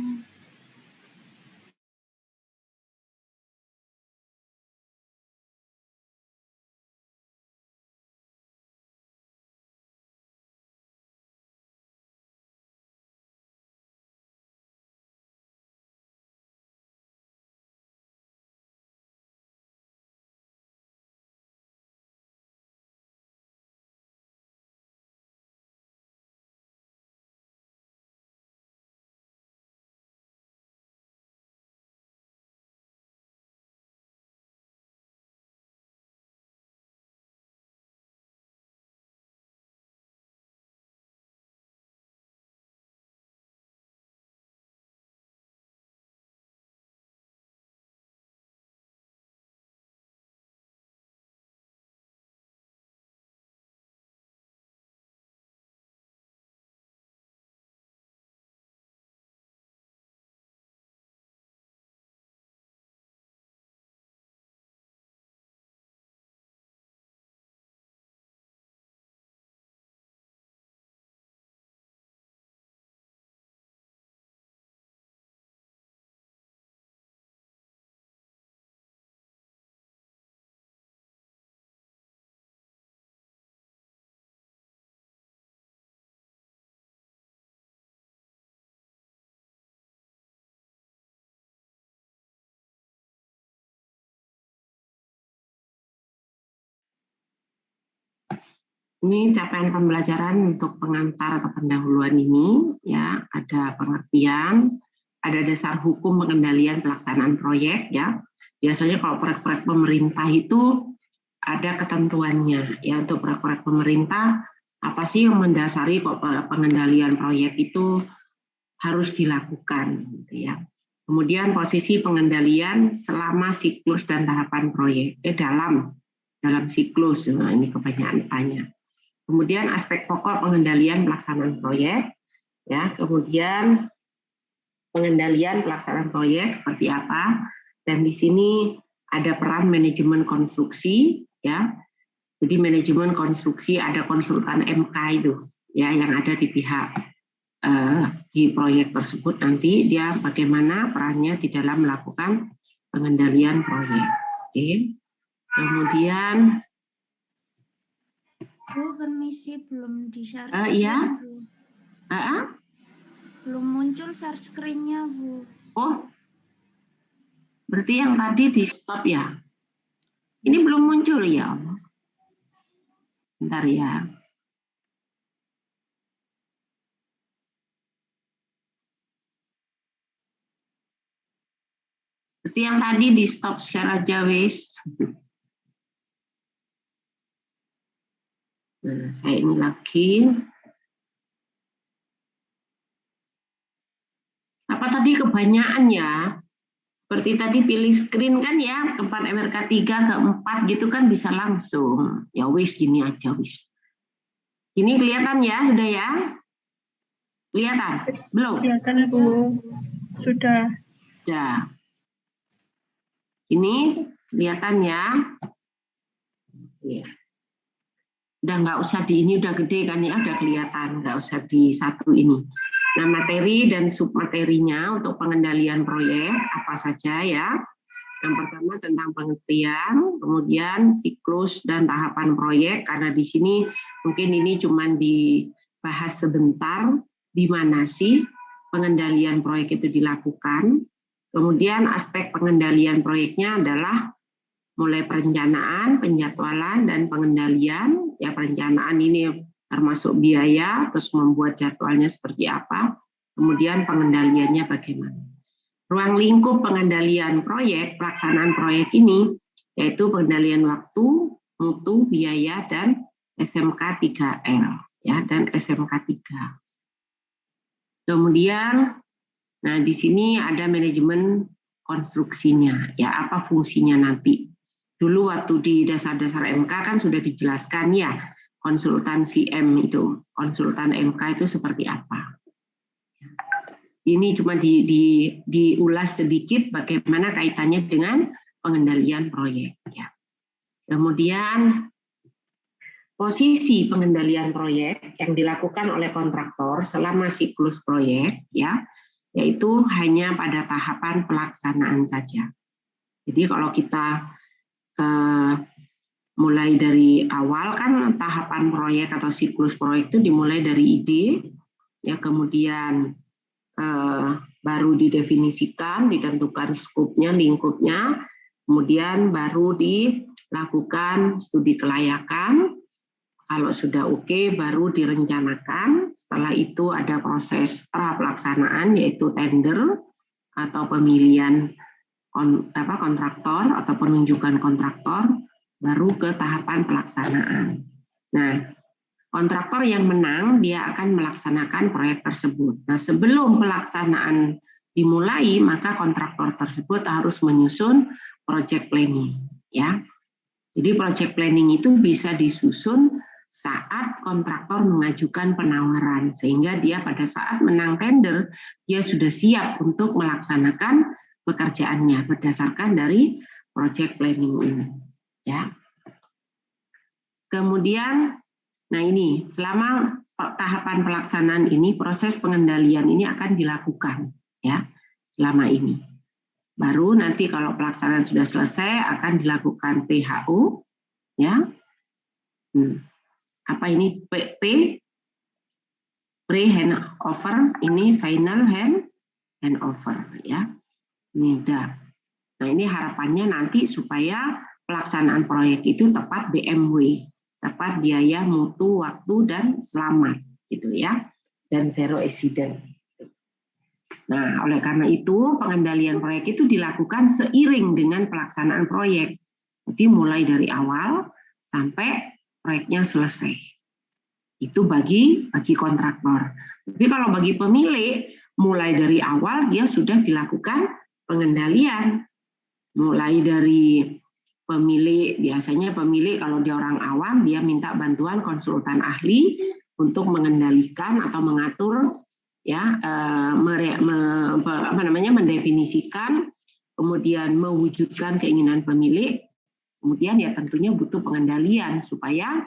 Ini capaian pembelajaran untuk pengantar atau pendahuluan ini, ya, ada pengertian, ada dasar hukum pengendalian pelaksanaan proyek, ya. Biasanya kalau proyek-proyek pemerintah itu ada ketentuannya, ya. Untuk proyek-proyek pemerintah, apa sih yang mendasari kok pengendalian proyek itu harus dilakukan, gitu ya. Kemudian posisi pengendalian selama siklus dan tahapan proyek, dalam siklus, nah, ini kebanyakan tanya. Kemudian aspek pokok pengendalian pelaksanaan proyek, ya. Kemudian pengendalian pelaksanaan proyek seperti apa? Dan di sini ada peran manajemen konstruksi, ya. Jadi manajemen konstruksi ada konsultan MK itu, ya, yang ada di pihak di proyek tersebut nanti dia bagaimana perannya di dalam melakukan pengendalian proyek. Oke. Kemudian Bu, permisi, belum di-share iya. Bu. Belum muncul share screen-nya, Bu. Oh, berarti yang tadi di stop ya? Ini belum muncul ya? Bentar ya. Berarti yang tadi di stop share aja, wis. Nah, saya ini lagi. Apa tadi kebanyakan ya? Seperti tadi pilih screen kan ya, tempat MRK 3 ke 4 gitu kan bisa langsung. Ya wis, gini aja wis. Ini kelihatan ya, sudah ya? Kelihatan? Belum? Kelihatan, Bu. Sudah. Ya. Ini kelihatan ya? Ya. Udah nggak usah di ini, udah gede kan ya, udah kelihatan, nggak usah di satu ini. Nah, materi dan submaterinya untuk pengendalian proyek apa saja ya? Yang pertama tentang pengertian, kemudian siklus dan tahapan proyek, karena di sini mungkin ini cuma dibahas sebentar, di mana sih pengendalian proyek itu dilakukan. Kemudian aspek pengendalian proyeknya adalah mulai perencanaan, penjadwalan, dan pengendalian. Ya, perencanaan ini termasuk biaya, terus membuat jadwalnya seperti apa, kemudian pengendaliannya bagaimana. Ruang lingkup pengendalian proyek, pelaksanaan proyek ini, yaitu pengendalian waktu, mutu, biaya, dan SMK 3L, ya, dan SMK 3. Kemudian, nah di sini ada manajemen konstruksinya, ya, apa fungsinya nanti. Dulu waktu di dasar-dasar MK kan sudah dijelaskan ya, konsultan CM itu, konsultan MK itu seperti apa. ini cuma diulas sedikit bagaimana kaitannya dengan pengendalian proyek. Ya. Kemudian posisi pengendalian proyek yang dilakukan oleh kontraktor selama siklus proyek, ya, yaitu hanya pada tahapan pelaksanaan saja. Jadi kalau kita mulai dari awal kan tahapan proyek atau siklus proyek itu dimulai dari ide, ya, kemudian baru didefinisikan, ditentukan skupnya, lingkupnya, kemudian baru dilakukan studi kelayakan. Kalau sudah oke, baru direncanakan. Setelah itu ada proses pra-pelaksanaan, yaitu tender atau pemilihan kontraktor atau penunjukan kontraktor, baru ke tahapan pelaksanaan. Nah, kontraktor yang menang, dia akan melaksanakan proyek tersebut. Nah, sebelum pelaksanaan dimulai, maka kontraktor tersebut harus menyusun project planning. Ya. Jadi project planning itu bisa disusun saat kontraktor mengajukan penawaran, sehingga dia pada saat menang tender, dia sudah siap untuk melaksanakan pekerjaannya berdasarkan dari project planning ini. Ya. Kemudian, nah ini selama tahapan pelaksanaan ini, proses pengendalian ini akan dilakukan, ya, selama ini. Baru nanti kalau pelaksanaan sudah selesai akan dilakukan PHO, ya. Apa ini pre-handover, ini final handover, ya. Ini udah. Nah, ini harapannya nanti supaya pelaksanaan proyek itu tepat BMW, tepat biaya, mutu, waktu, dan selamat, gitu ya, dan zero accident. Nah, oleh karena itu pengendalian proyek itu dilakukan seiring dengan pelaksanaan proyek. Jadi mulai dari awal sampai proyeknya selesai. Itu bagi kontraktor. Tapi kalau bagi pemilik, mulai dari awal dia sudah dilakukan pengendalian. Mulai dari pemilik, biasanya pemilik kalau dia orang awam, dia minta bantuan konsultan ahli untuk mengendalikan atau mengatur, ya, mendefinisikan, kemudian mewujudkan keinginan pemilik. Kemudian ya tentunya butuh pengendalian supaya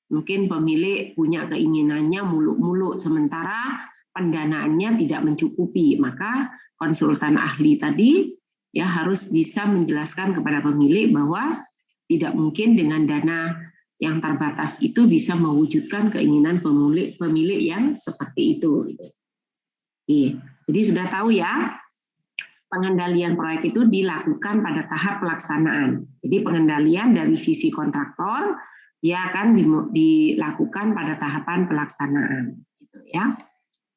mungkin pemilik punya keinginannya muluk-muluk sementara pendanaannya tidak mencukupi, maka konsultan ahli tadi ya harus bisa menjelaskan kepada pemilik bahwa tidak mungkin dengan dana yang terbatas itu bisa mewujudkan keinginan pemilik yang seperti itu. Jadi sudah tahu ya, pengendalian proyek itu dilakukan pada tahap pelaksanaan. Jadi pengendalian dari sisi kontraktor dia akan dilakukan pada tahapan pelaksanaan, gitu ya.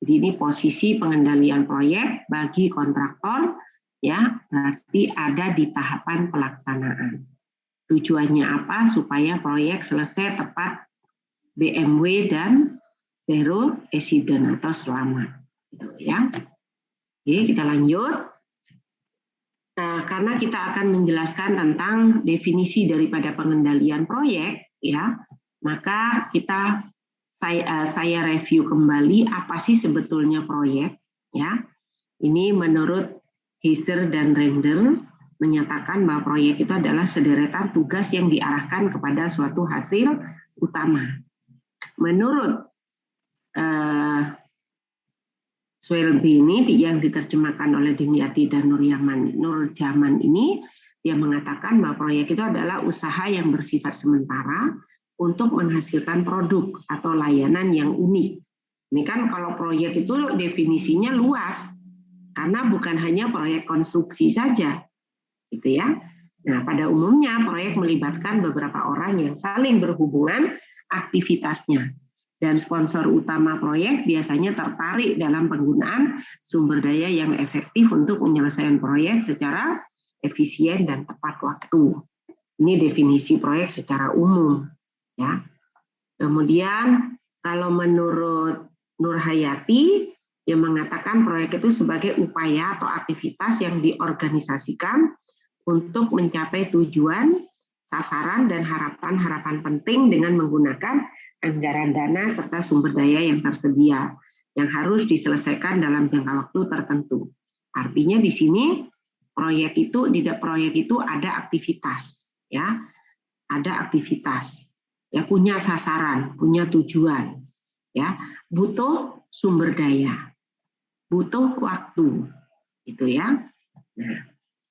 Jadi ini posisi pengendalian proyek bagi kontraktor, ya, berarti ada di tahapan pelaksanaan. Tujuannya apa? Supaya proyek selesai tepat BMW dan zero accident atau selamat, gitu ya. Oke, kita lanjut. Nah, karena kita akan menjelaskan tentang definisi daripada pengendalian proyek, ya, maka saya review kembali apa sih sebetulnya proyek, ya. Ini menurut Heiser dan Render menyatakan bahwa proyek itu adalah sederetan tugas yang diarahkan kepada suatu hasil utama. Menurut Swelby ini yang diterjemahkan oleh Dimyati dan Nur Jaman ini, dia mengatakan bahwa proyek itu adalah usaha yang bersifat sementara untuk menghasilkan produk atau layanan yang unik. Ini kan kalau proyek itu definisinya luas, karena bukan hanya proyek konstruksi saja, gitu ya. Nah, pada umumnya proyek melibatkan beberapa orang yang saling berhubungan aktivitasnya. Dan sponsor utama proyek biasanya tertarik dalam penggunaan sumber daya yang efektif untuk menyelesaikan proyek secara efisien dan tepat waktu. Ini definisi proyek secara umum, ya. Kemudian kalau menurut Nur Hayati yang mengatakan proyek itu sebagai upaya atau aktivitas yang diorganisasikan untuk mencapai tujuan, sasaran, dan harapan-harapan penting dengan menggunakan anggaran dana serta sumber daya yang tersedia. yang harus diselesaikan dalam jangka waktu tertentu. Artinya di sini di proyek itu ada aktivitas, ya, ada aktivitas, ya, punya sasaran, punya tujuan, ya, butuh sumber daya, butuh waktu, gitu ya. Nah,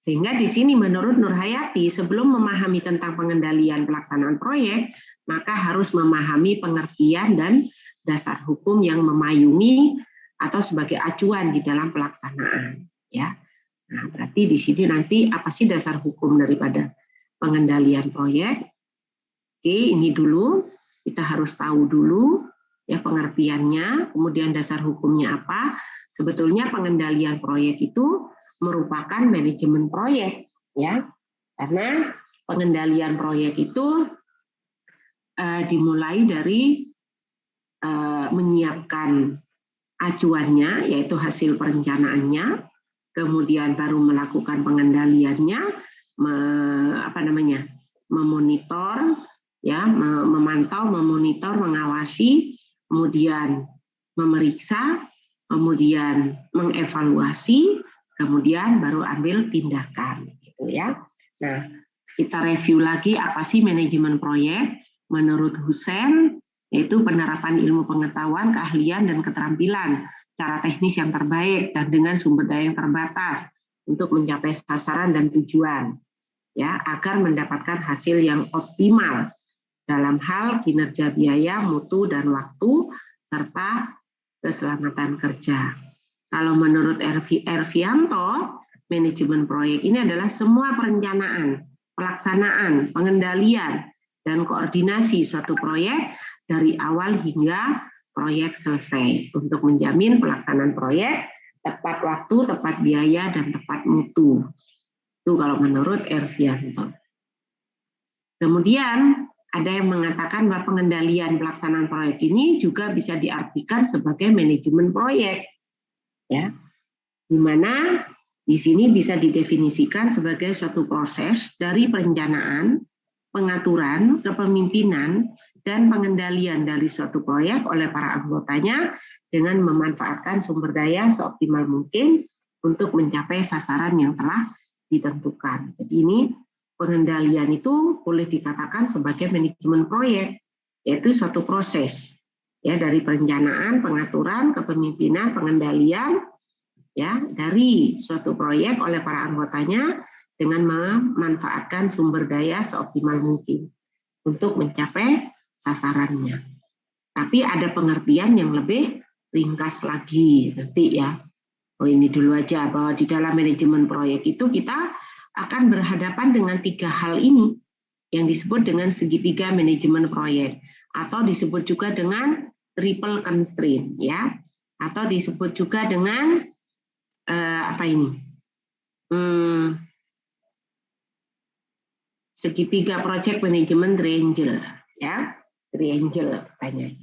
sehingga di sini menurut Nurhayati sebelum memahami tentang pengendalian pelaksanaan proyek, maka harus memahami pengertian dan dasar hukum yang memayungi atau sebagai acuan di dalam pelaksanaan, ya. Nah, berarti di sini nanti apa sih dasar hukum daripada pengendalian proyek? Oke, ini dulu kita harus tahu dulu ya pengertiannya, kemudian dasar hukumnya apa. Sebetulnya pengendalian proyek itu merupakan manajemen proyek, ya, karena pengendalian proyek itu dimulai dari menyiapkan acuannya, yaitu hasil perencanaannya, kemudian baru melakukan pengendaliannya, memonitor, ya, memantau, memonitor, mengawasi, kemudian memeriksa, kemudian mengevaluasi, kemudian baru ambil tindakan, gitu ya. Nah, kita review lagi apa sih manajemen proyek menurut Hussein, yaitu penerapan ilmu pengetahuan, keahlian, dan keterampilan cara teknis yang terbaik dan dengan sumber daya yang terbatas untuk mencapai sasaran dan tujuan, ya, agar mendapatkan hasil yang optimal dalam hal kinerja biaya, mutu, dan waktu serta keselamatan kerja. Kalau menurut Ervianto, manajemen proyek ini adalah semua perencanaan, pelaksanaan, pengendalian, dan koordinasi suatu proyek dari awal hingga proyek selesai untuk menjamin pelaksanaan proyek tepat waktu, tepat biaya, dan tepat mutu. Itu kalau menurut Ervianto. Kemudian ada yang mengatakan bahwa pengendalian pelaksanaan proyek ini juga bisa diartikan sebagai manajemen proyek, ya, di mana di sini bisa didefinisikan sebagai suatu proses dari perencanaan, pengaturan, kepemimpinan, dan pengendalian dari suatu proyek oleh para anggotanya dengan memanfaatkan sumber daya seoptimal mungkin untuk mencapai sasaran yang telah ditentukan. Jadi ini pengendalian itu boleh dikatakan sebagai manajemen proyek, yaitu suatu proses, ya, dari perencanaan, pengaturan, kepemimpinan, pengendalian, ya, dari suatu proyek oleh para anggotanya dengan memanfaatkan sumber daya seoptimal mungkin untuk mencapai sasarannya. Tapi ada pengertian yang lebih ringkas lagi nanti, ya. Oh, ini dulu aja bahwa di dalam manajemen proyek itu kita akan berhadapan dengan 3 hal ini yang disebut dengan segitiga manajemen proyek atau disebut juga dengan triple constraint, ya, atau disebut juga dengan segitiga project management triangle, ya, triangle katanya.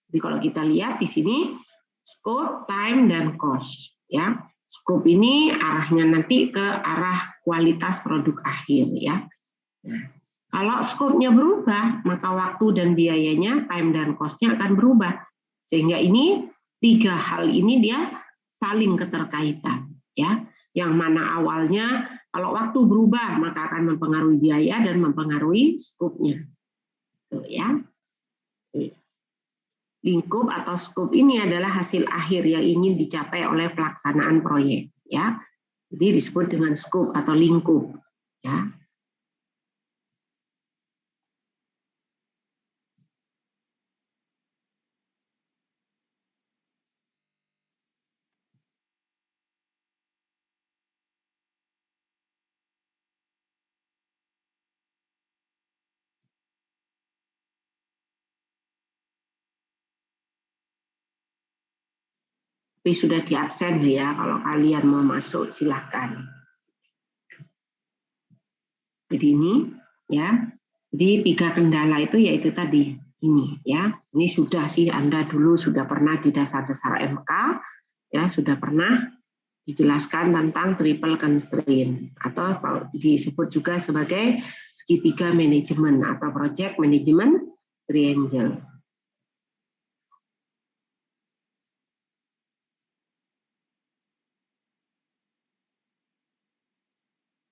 Jadi kalau kita lihat di sini scope, time, dan cost, ya. Scope ini arahnya nanti ke arah kualitas produk akhir, ya. Nah, kalau scope-nya berubah, maka waktu dan biayanya, time dan cost-nya akan berubah. Sehingga ini 3 hal ini dia saling keterkaitan, ya. Yang mana awalnya kalau waktu berubah maka akan mempengaruhi biaya dan mempengaruhi scope-nya. Tuh, ya. Lingkup atau scope ini adalah hasil akhir yang ingin dicapai oleh pelaksanaan proyek, ya. Jadi disebut dengan scope atau lingkup, ya. Tapi sudah di absen, ya, kalau kalian mau masuk silahkan. Jadi ini, ya, jadi 3 kendala itu yaitu tadi ini, ya. Ini sudah sih Anda dulu sudah pernah di dasar-dasar MK, ya, sudah pernah dijelaskan tentang triple constraint atau disebut juga sebagai segitiga manajemen atau project management triangle.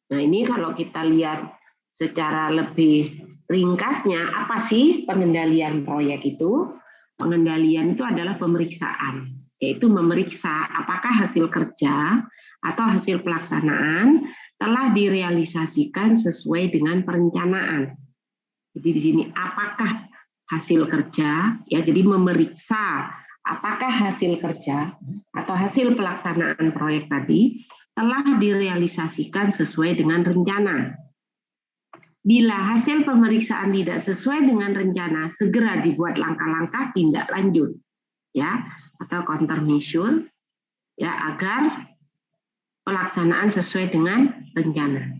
Nah, ini kalau kita lihat secara lebih ringkasnya, apa sih pengendalian proyek itu? Pengendalian itu adalah pemeriksaan, yaitu memeriksa apakah hasil kerja atau hasil pelaksanaan telah direalisasikan sesuai dengan perencanaan. Jadi di sini apakah hasil kerja, ya, jadi memeriksa apakah hasil kerja atau hasil pelaksanaan proyek tadi telah direalisasikan sesuai dengan rencana. Bila hasil pemeriksaan tidak sesuai dengan rencana, segera dibuat langkah-langkah tindak lanjut, ya, atau countermeasure, ya, agar pelaksanaan sesuai dengan rencana.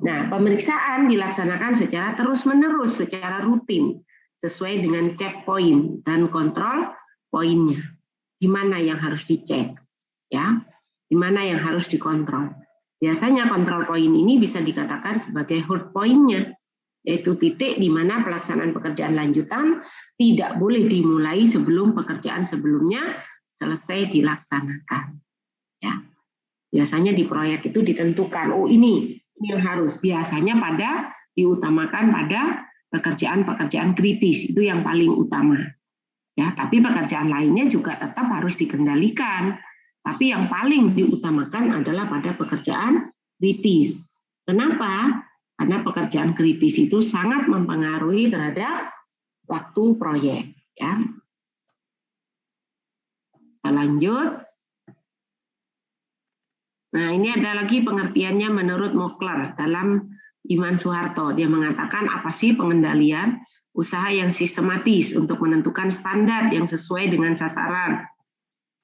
Nah, pemeriksaan dilaksanakan secara terus-menerus, secara rutin, sesuai dengan checkpoint dan kontrol poinnya. Di mana yang harus dicek, ya, di mana yang harus dikontrol. Biasanya kontrol poin ini bisa dikatakan sebagai hold point-nya, yaitu titik di mana pelaksanaan pekerjaan lanjutan tidak boleh dimulai sebelum pekerjaan sebelumnya selesai dilaksanakan. Ya. Biasanya di proyek itu ditentukan, oh ini yang harus. Biasanya diutamakan pada pekerjaan-pekerjaan kritis, itu yang paling utama. Ya, tapi pekerjaan lainnya juga tetap harus dikendalikan. Tapi yang paling diutamakan adalah pada pekerjaan kritis. Kenapa? Karena pekerjaan kritis itu sangat mempengaruhi terhadap waktu proyek. Ya. Kita lanjut. Nah, ini ada lagi pengertiannya menurut Mokler dalam Iman Soeharto. Dia mengatakan apa sih pengendalian? Usaha yang sistematis untuk menentukan standar yang sesuai dengan sasaran.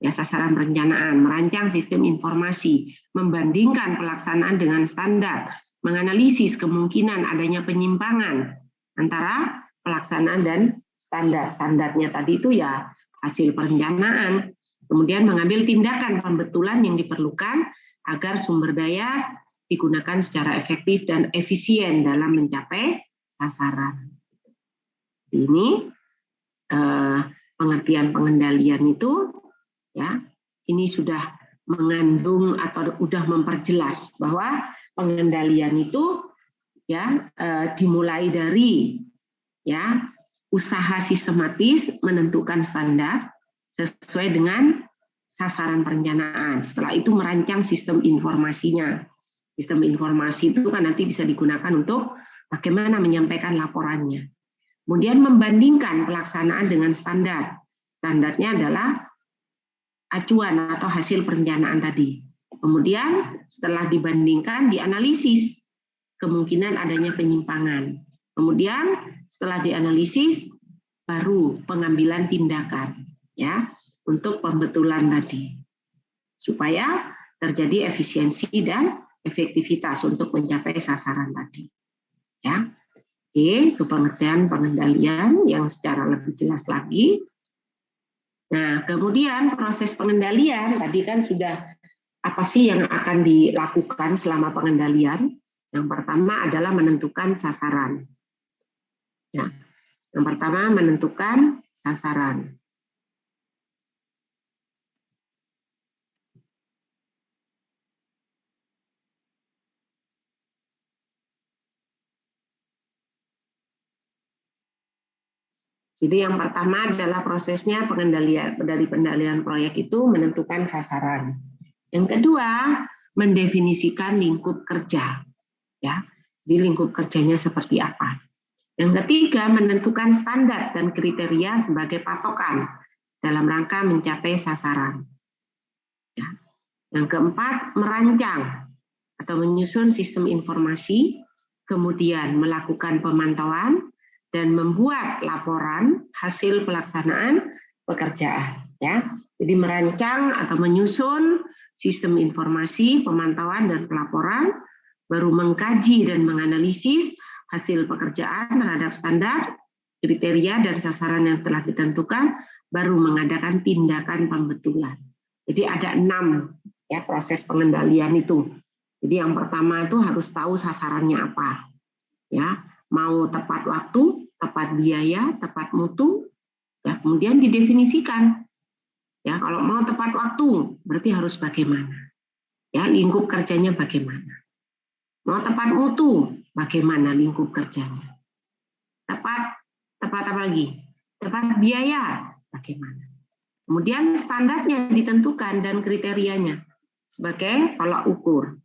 Ya, sasaran perencanaan, merancang sistem informasi, membandingkan pelaksanaan dengan standar, menganalisis kemungkinan adanya penyimpangan antara pelaksanaan dan standar. Standarnya tadi itu ya hasil perencanaan, kemudian mengambil tindakan pembetulan yang diperlukan agar sumber daya digunakan secara efektif dan efisien dalam mencapai sasaran. Ini pengertian pengendalian itu, ya, ini sudah mengandung atau sudah memperjelas bahwa pengendalian itu, ya, dimulai dari, ya, usaha sistematis menentukan standar sesuai dengan sasaran perencanaan. Setelah itu merancang sistem informasinya. Sistem informasi itu kan nanti bisa digunakan untuk bagaimana menyampaikan laporannya. Kemudian membandingkan pelaksanaan dengan standar. Standarnya adalah acuan atau hasil perencanaan tadi. Kemudian setelah dibandingkan, dianalisis kemungkinan adanya penyimpangan. Kemudian setelah dianalisis, baru pengambilan tindakan, ya, untuk pembetulan tadi, supaya terjadi efisiensi dan efektivitas untuk mencapai sasaran tadi. Ya, oke, itu pengertian pengendalian yang secara lebih jelas lagi. Nah, kemudian proses pengendalian tadi kan sudah apa sih yang akan dilakukan selama pengendalian? Yang pertama adalah menentukan sasaran. Ya, yang pertama menentukan sasaran. Jadi yang pertama adalah prosesnya pengendalian, dari pengendalian proyek itu menentukan sasaran. Yang kedua, mendefinisikan lingkup kerja. Ya, di lingkup kerjanya seperti apa. Yang ketiga, menentukan standar dan kriteria sebagai patokan dalam rangka mencapai sasaran. Ya. Yang keempat, merancang atau menyusun sistem informasi, kemudian melakukan pemantauan, dan membuat laporan hasil pelaksanaan pekerjaan. Ya. Jadi merancang atau menyusun sistem informasi, pemantauan, dan pelaporan, baru mengkaji dan menganalisis hasil pekerjaan terhadap standar, kriteria, dan sasaran yang telah ditentukan, baru mengadakan tindakan pembetulan. Jadi ada 6 ya proses pengendalian itu. Jadi yang pertama itu harus tahu sasarannya apa. Ya, mau tepat waktu, tepat biaya, tepat mutu, ya, kemudian didefinisikan. Ya, kalau mau tepat waktu, berarti harus bagaimana? Ya, lingkup kerjanya bagaimana? Mau tepat mutu, bagaimana lingkup kerjanya? Tepat apa lagi? Tepat biaya, bagaimana? Kemudian standarnya ditentukan dan kriterianya sebagai tolak ukur.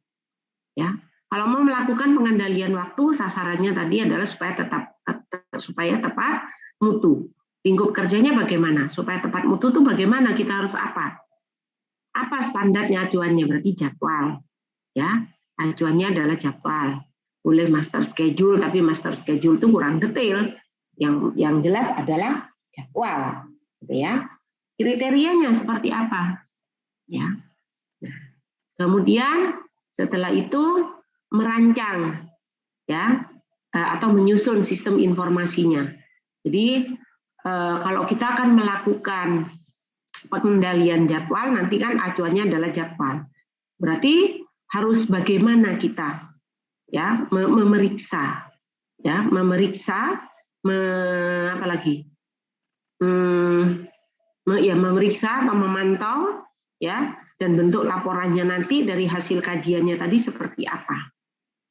Ya, kalau mau melakukan pengendalian waktu, sasarannya tadi adalah supaya tepat mutu. Lingkup kerjanya bagaimana? Supaya tepat mutu itu bagaimana? Kita harus apa? Apa standarnya acuannya? Berarti jadwal. Ya, acuannya adalah jadwal. Boleh master schedule, tapi master schedule itu kurang detail. Yang jelas adalah jadwal, gitu ya. Kriterianya seperti apa? Ya. Nah, kemudian setelah itu merancang, ya, atau menyusun sistem informasinya. Jadi kalau kita akan melakukan pengendalian jadwal, nanti kan acuannya adalah jadwal. Berarti harus bagaimana kita, ya, memeriksa, ya, memeriksa atau memantau, ya, dan bentuk laporannya nanti dari hasil kajiannya tadi seperti apa,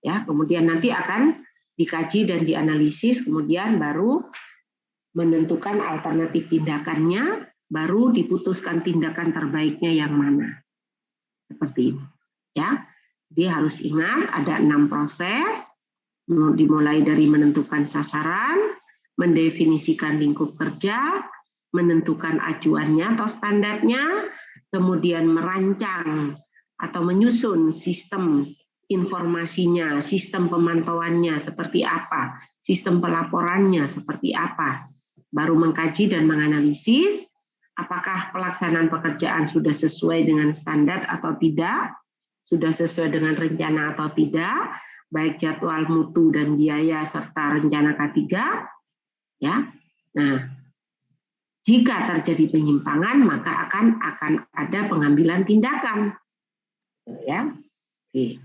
ya. Kemudian nanti akan dikaji dan dianalisis, kemudian baru menentukan alternatif tindakannya, baru diputuskan tindakan terbaiknya yang mana. Seperti ini, ya. Jadi harus ingat ada 6 proses, dimulai dari menentukan sasaran, mendefinisikan lingkup kerja, menentukan acuannya atau standarnya, kemudian merancang atau menyusun sistem informasinya, sistem pemantauannya seperti apa, sistem pelaporannya seperti apa, baru mengkaji dan menganalisis apakah pelaksanaan pekerjaan sudah sesuai dengan standar atau tidak, sudah sesuai dengan rencana atau tidak, baik jadwal, mutu, dan biaya serta rencana K3, ya. Nah, jika terjadi penyimpangan maka akan ada pengambilan tindakan, ya. Oke.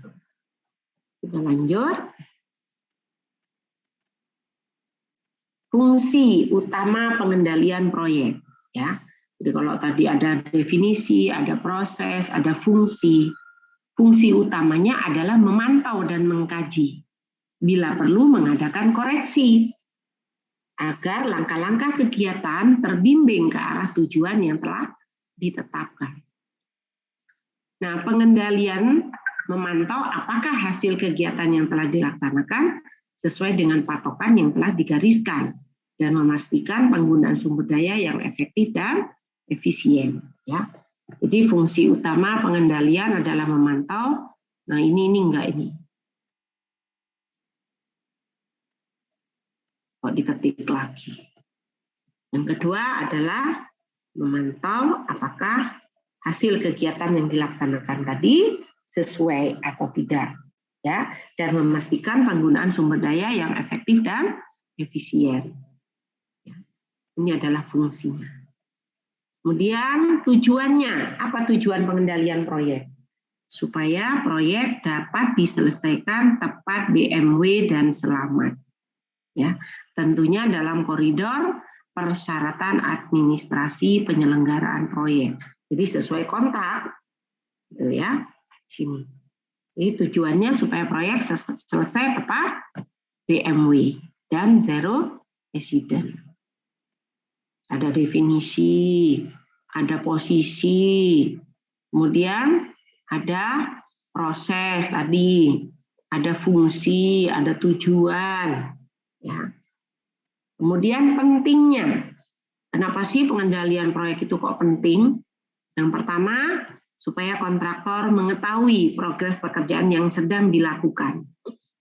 Kita lanjut. Fungsi utama pengendalian proyek, ya. Jadi kalau tadi ada definisi, ada proses, ada fungsi. Fungsi utamanya adalah memantau dan mengkaji. Bila perlu mengadakan koreksi agar langkah-langkah kegiatan terbimbing ke arah tujuan yang telah ditetapkan. Nah, pengendalian memantau apakah hasil kegiatan yang telah dilaksanakan sesuai dengan patokan yang telah digariskan dan memastikan penggunaan sumber daya yang efektif dan efisien, ya. Jadi fungsi utama pengendalian adalah memantau. Nah, ini enggak ini. Kok diketik lagi. Yang kedua adalah memantau apakah hasil kegiatan yang dilaksanakan tadi sesuai atau tidak, ya, dan memastikan penggunaan sumber daya yang efektif dan efisien. Ya, ini adalah fungsinya. Kemudian tujuannya, apa tujuan pengendalian proyek? Supaya proyek dapat diselesaikan tepat BMW dan selamat. Ya, tentunya dalam koridor persyaratan administrasi penyelenggaraan proyek. Jadi sesuai kontrak, gitu ya. Sini. Jadi tujuannya supaya proyek selesai tepat BMW dan zero accident. Ada definisi, ada posisi, kemudian ada proses tadi, ada fungsi, ada tujuan, ya. Kemudian pentingnya, kenapa sih pengendalian proyek itu kok penting? Yang pertama, supaya kontraktor mengetahui progres pekerjaan yang sedang dilakukan.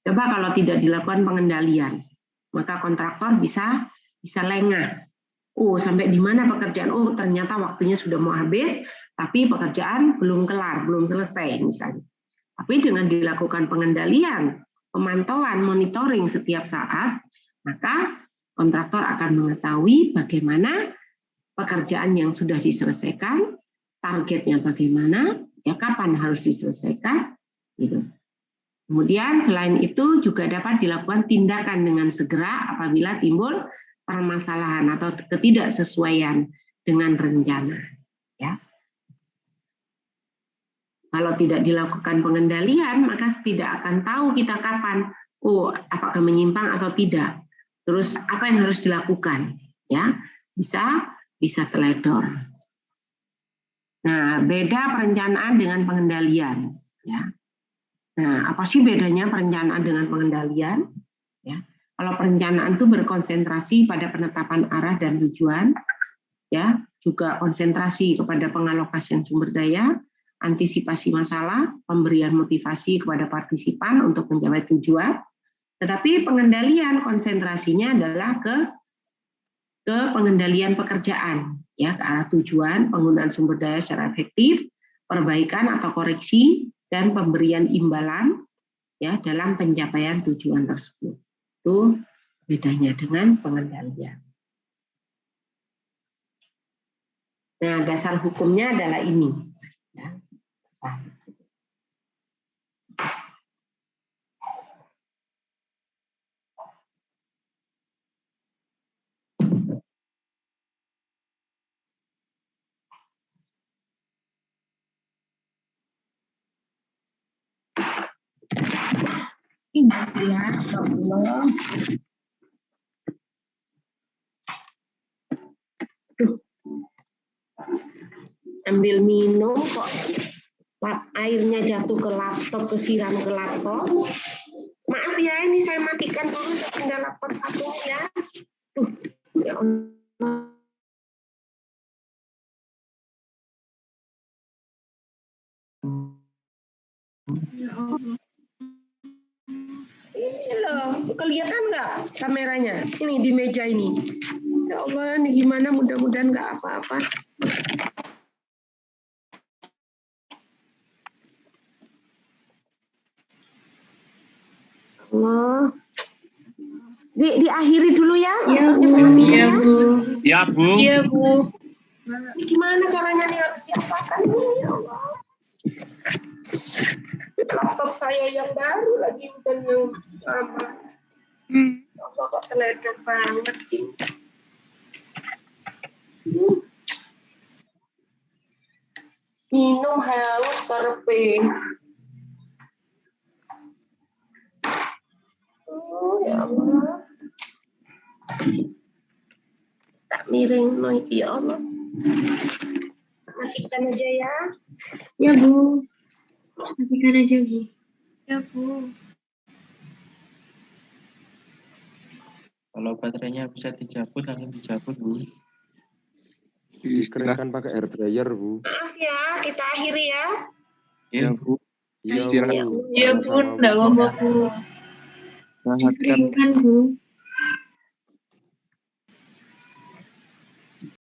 Coba kalau tidak dilakukan pengendalian, maka kontraktor bisa lengah. Oh, sampai di mana pekerjaan? Oh, ternyata waktunya sudah mau habis, tapi pekerjaan belum kelar, belum selesai misalnya. Tapi dengan dilakukan pengendalian, pemantauan, monitoring setiap saat, maka kontraktor akan mengetahui bagaimana pekerjaan yang sudah diselesaikan, targetnya bagaimana, ya kapan harus diselesaikan, gitu. Kemudian selain itu juga dapat dilakukan tindakan dengan segera apabila timbul permasalahan atau ketidaksesuaian dengan rencana, ya. Kalau tidak dilakukan pengendalian, maka tidak akan tahu kita kapan, apakah menyimpang atau tidak. Terus apa yang harus dilakukan? Ya, bisa teledor. Nah, beda perencanaan dengan pengendalian. Ya. Nah, apa sih bedanya perencanaan dengan pengendalian? Ya, kalau perencanaan itu berkonsentrasi pada penetapan arah dan tujuan, ya, juga konsentrasi kepada pengalokasian sumber daya, antisipasi masalah, pemberian motivasi kepada partisipan untuk mencapai tujuan. Tetapi pengendalian konsentrasinya adalah ke pengendalian pekerjaan, ya, ke arah tujuan, penggunaan sumber daya secara efektif, perbaikan atau koreksi, dan pemberian imbalan, ya, dalam pencapaian tujuan tersebut. Itu bedanya dengan pengendalian. Nah, dasar hukumnya adalah ini. Ya. Ini ya, Allah. Ambil minum kok airnya jatuh ke laptop, kesiram ke laptop. Maaf ya, ini saya matikan dulu, tinggal laptop satu ya. Ya Allah. Ya Allah. Ini loh, kelihatan nggak kameranya? Ini di meja ini. Ya Allah, ini gimana? Mudah-mudahan nggak apa-apa. Allah. Diakhiri dulu ya. Iya, Bu. Iya, Bu. Ya, Bu. Iya, Bu. Ini gimana caranya nih? Harus diapakan nih? Ya Allah. Laptop saya yang baru lagi bukan yang lama. Allah, kok teledor banget ini. Minum haus karepe. Ya Allah. Tak miring no iki ya Allah. Matikan aja ya. Ya, Bu. Matikan aja, Bu. Ya, Bu. Kalau baterainya bisa dicabut, langsung dicabut, Bu. Dikeringkan pakai air dryer, Bu. Maaf ya, kita akhiri ya. Ya, Bu. Iya, Istirahat. Bu. Iya, Bu. Sama-sama, Enggak apa-apa, Bu. Istirahat. Dikeringkan, Bu.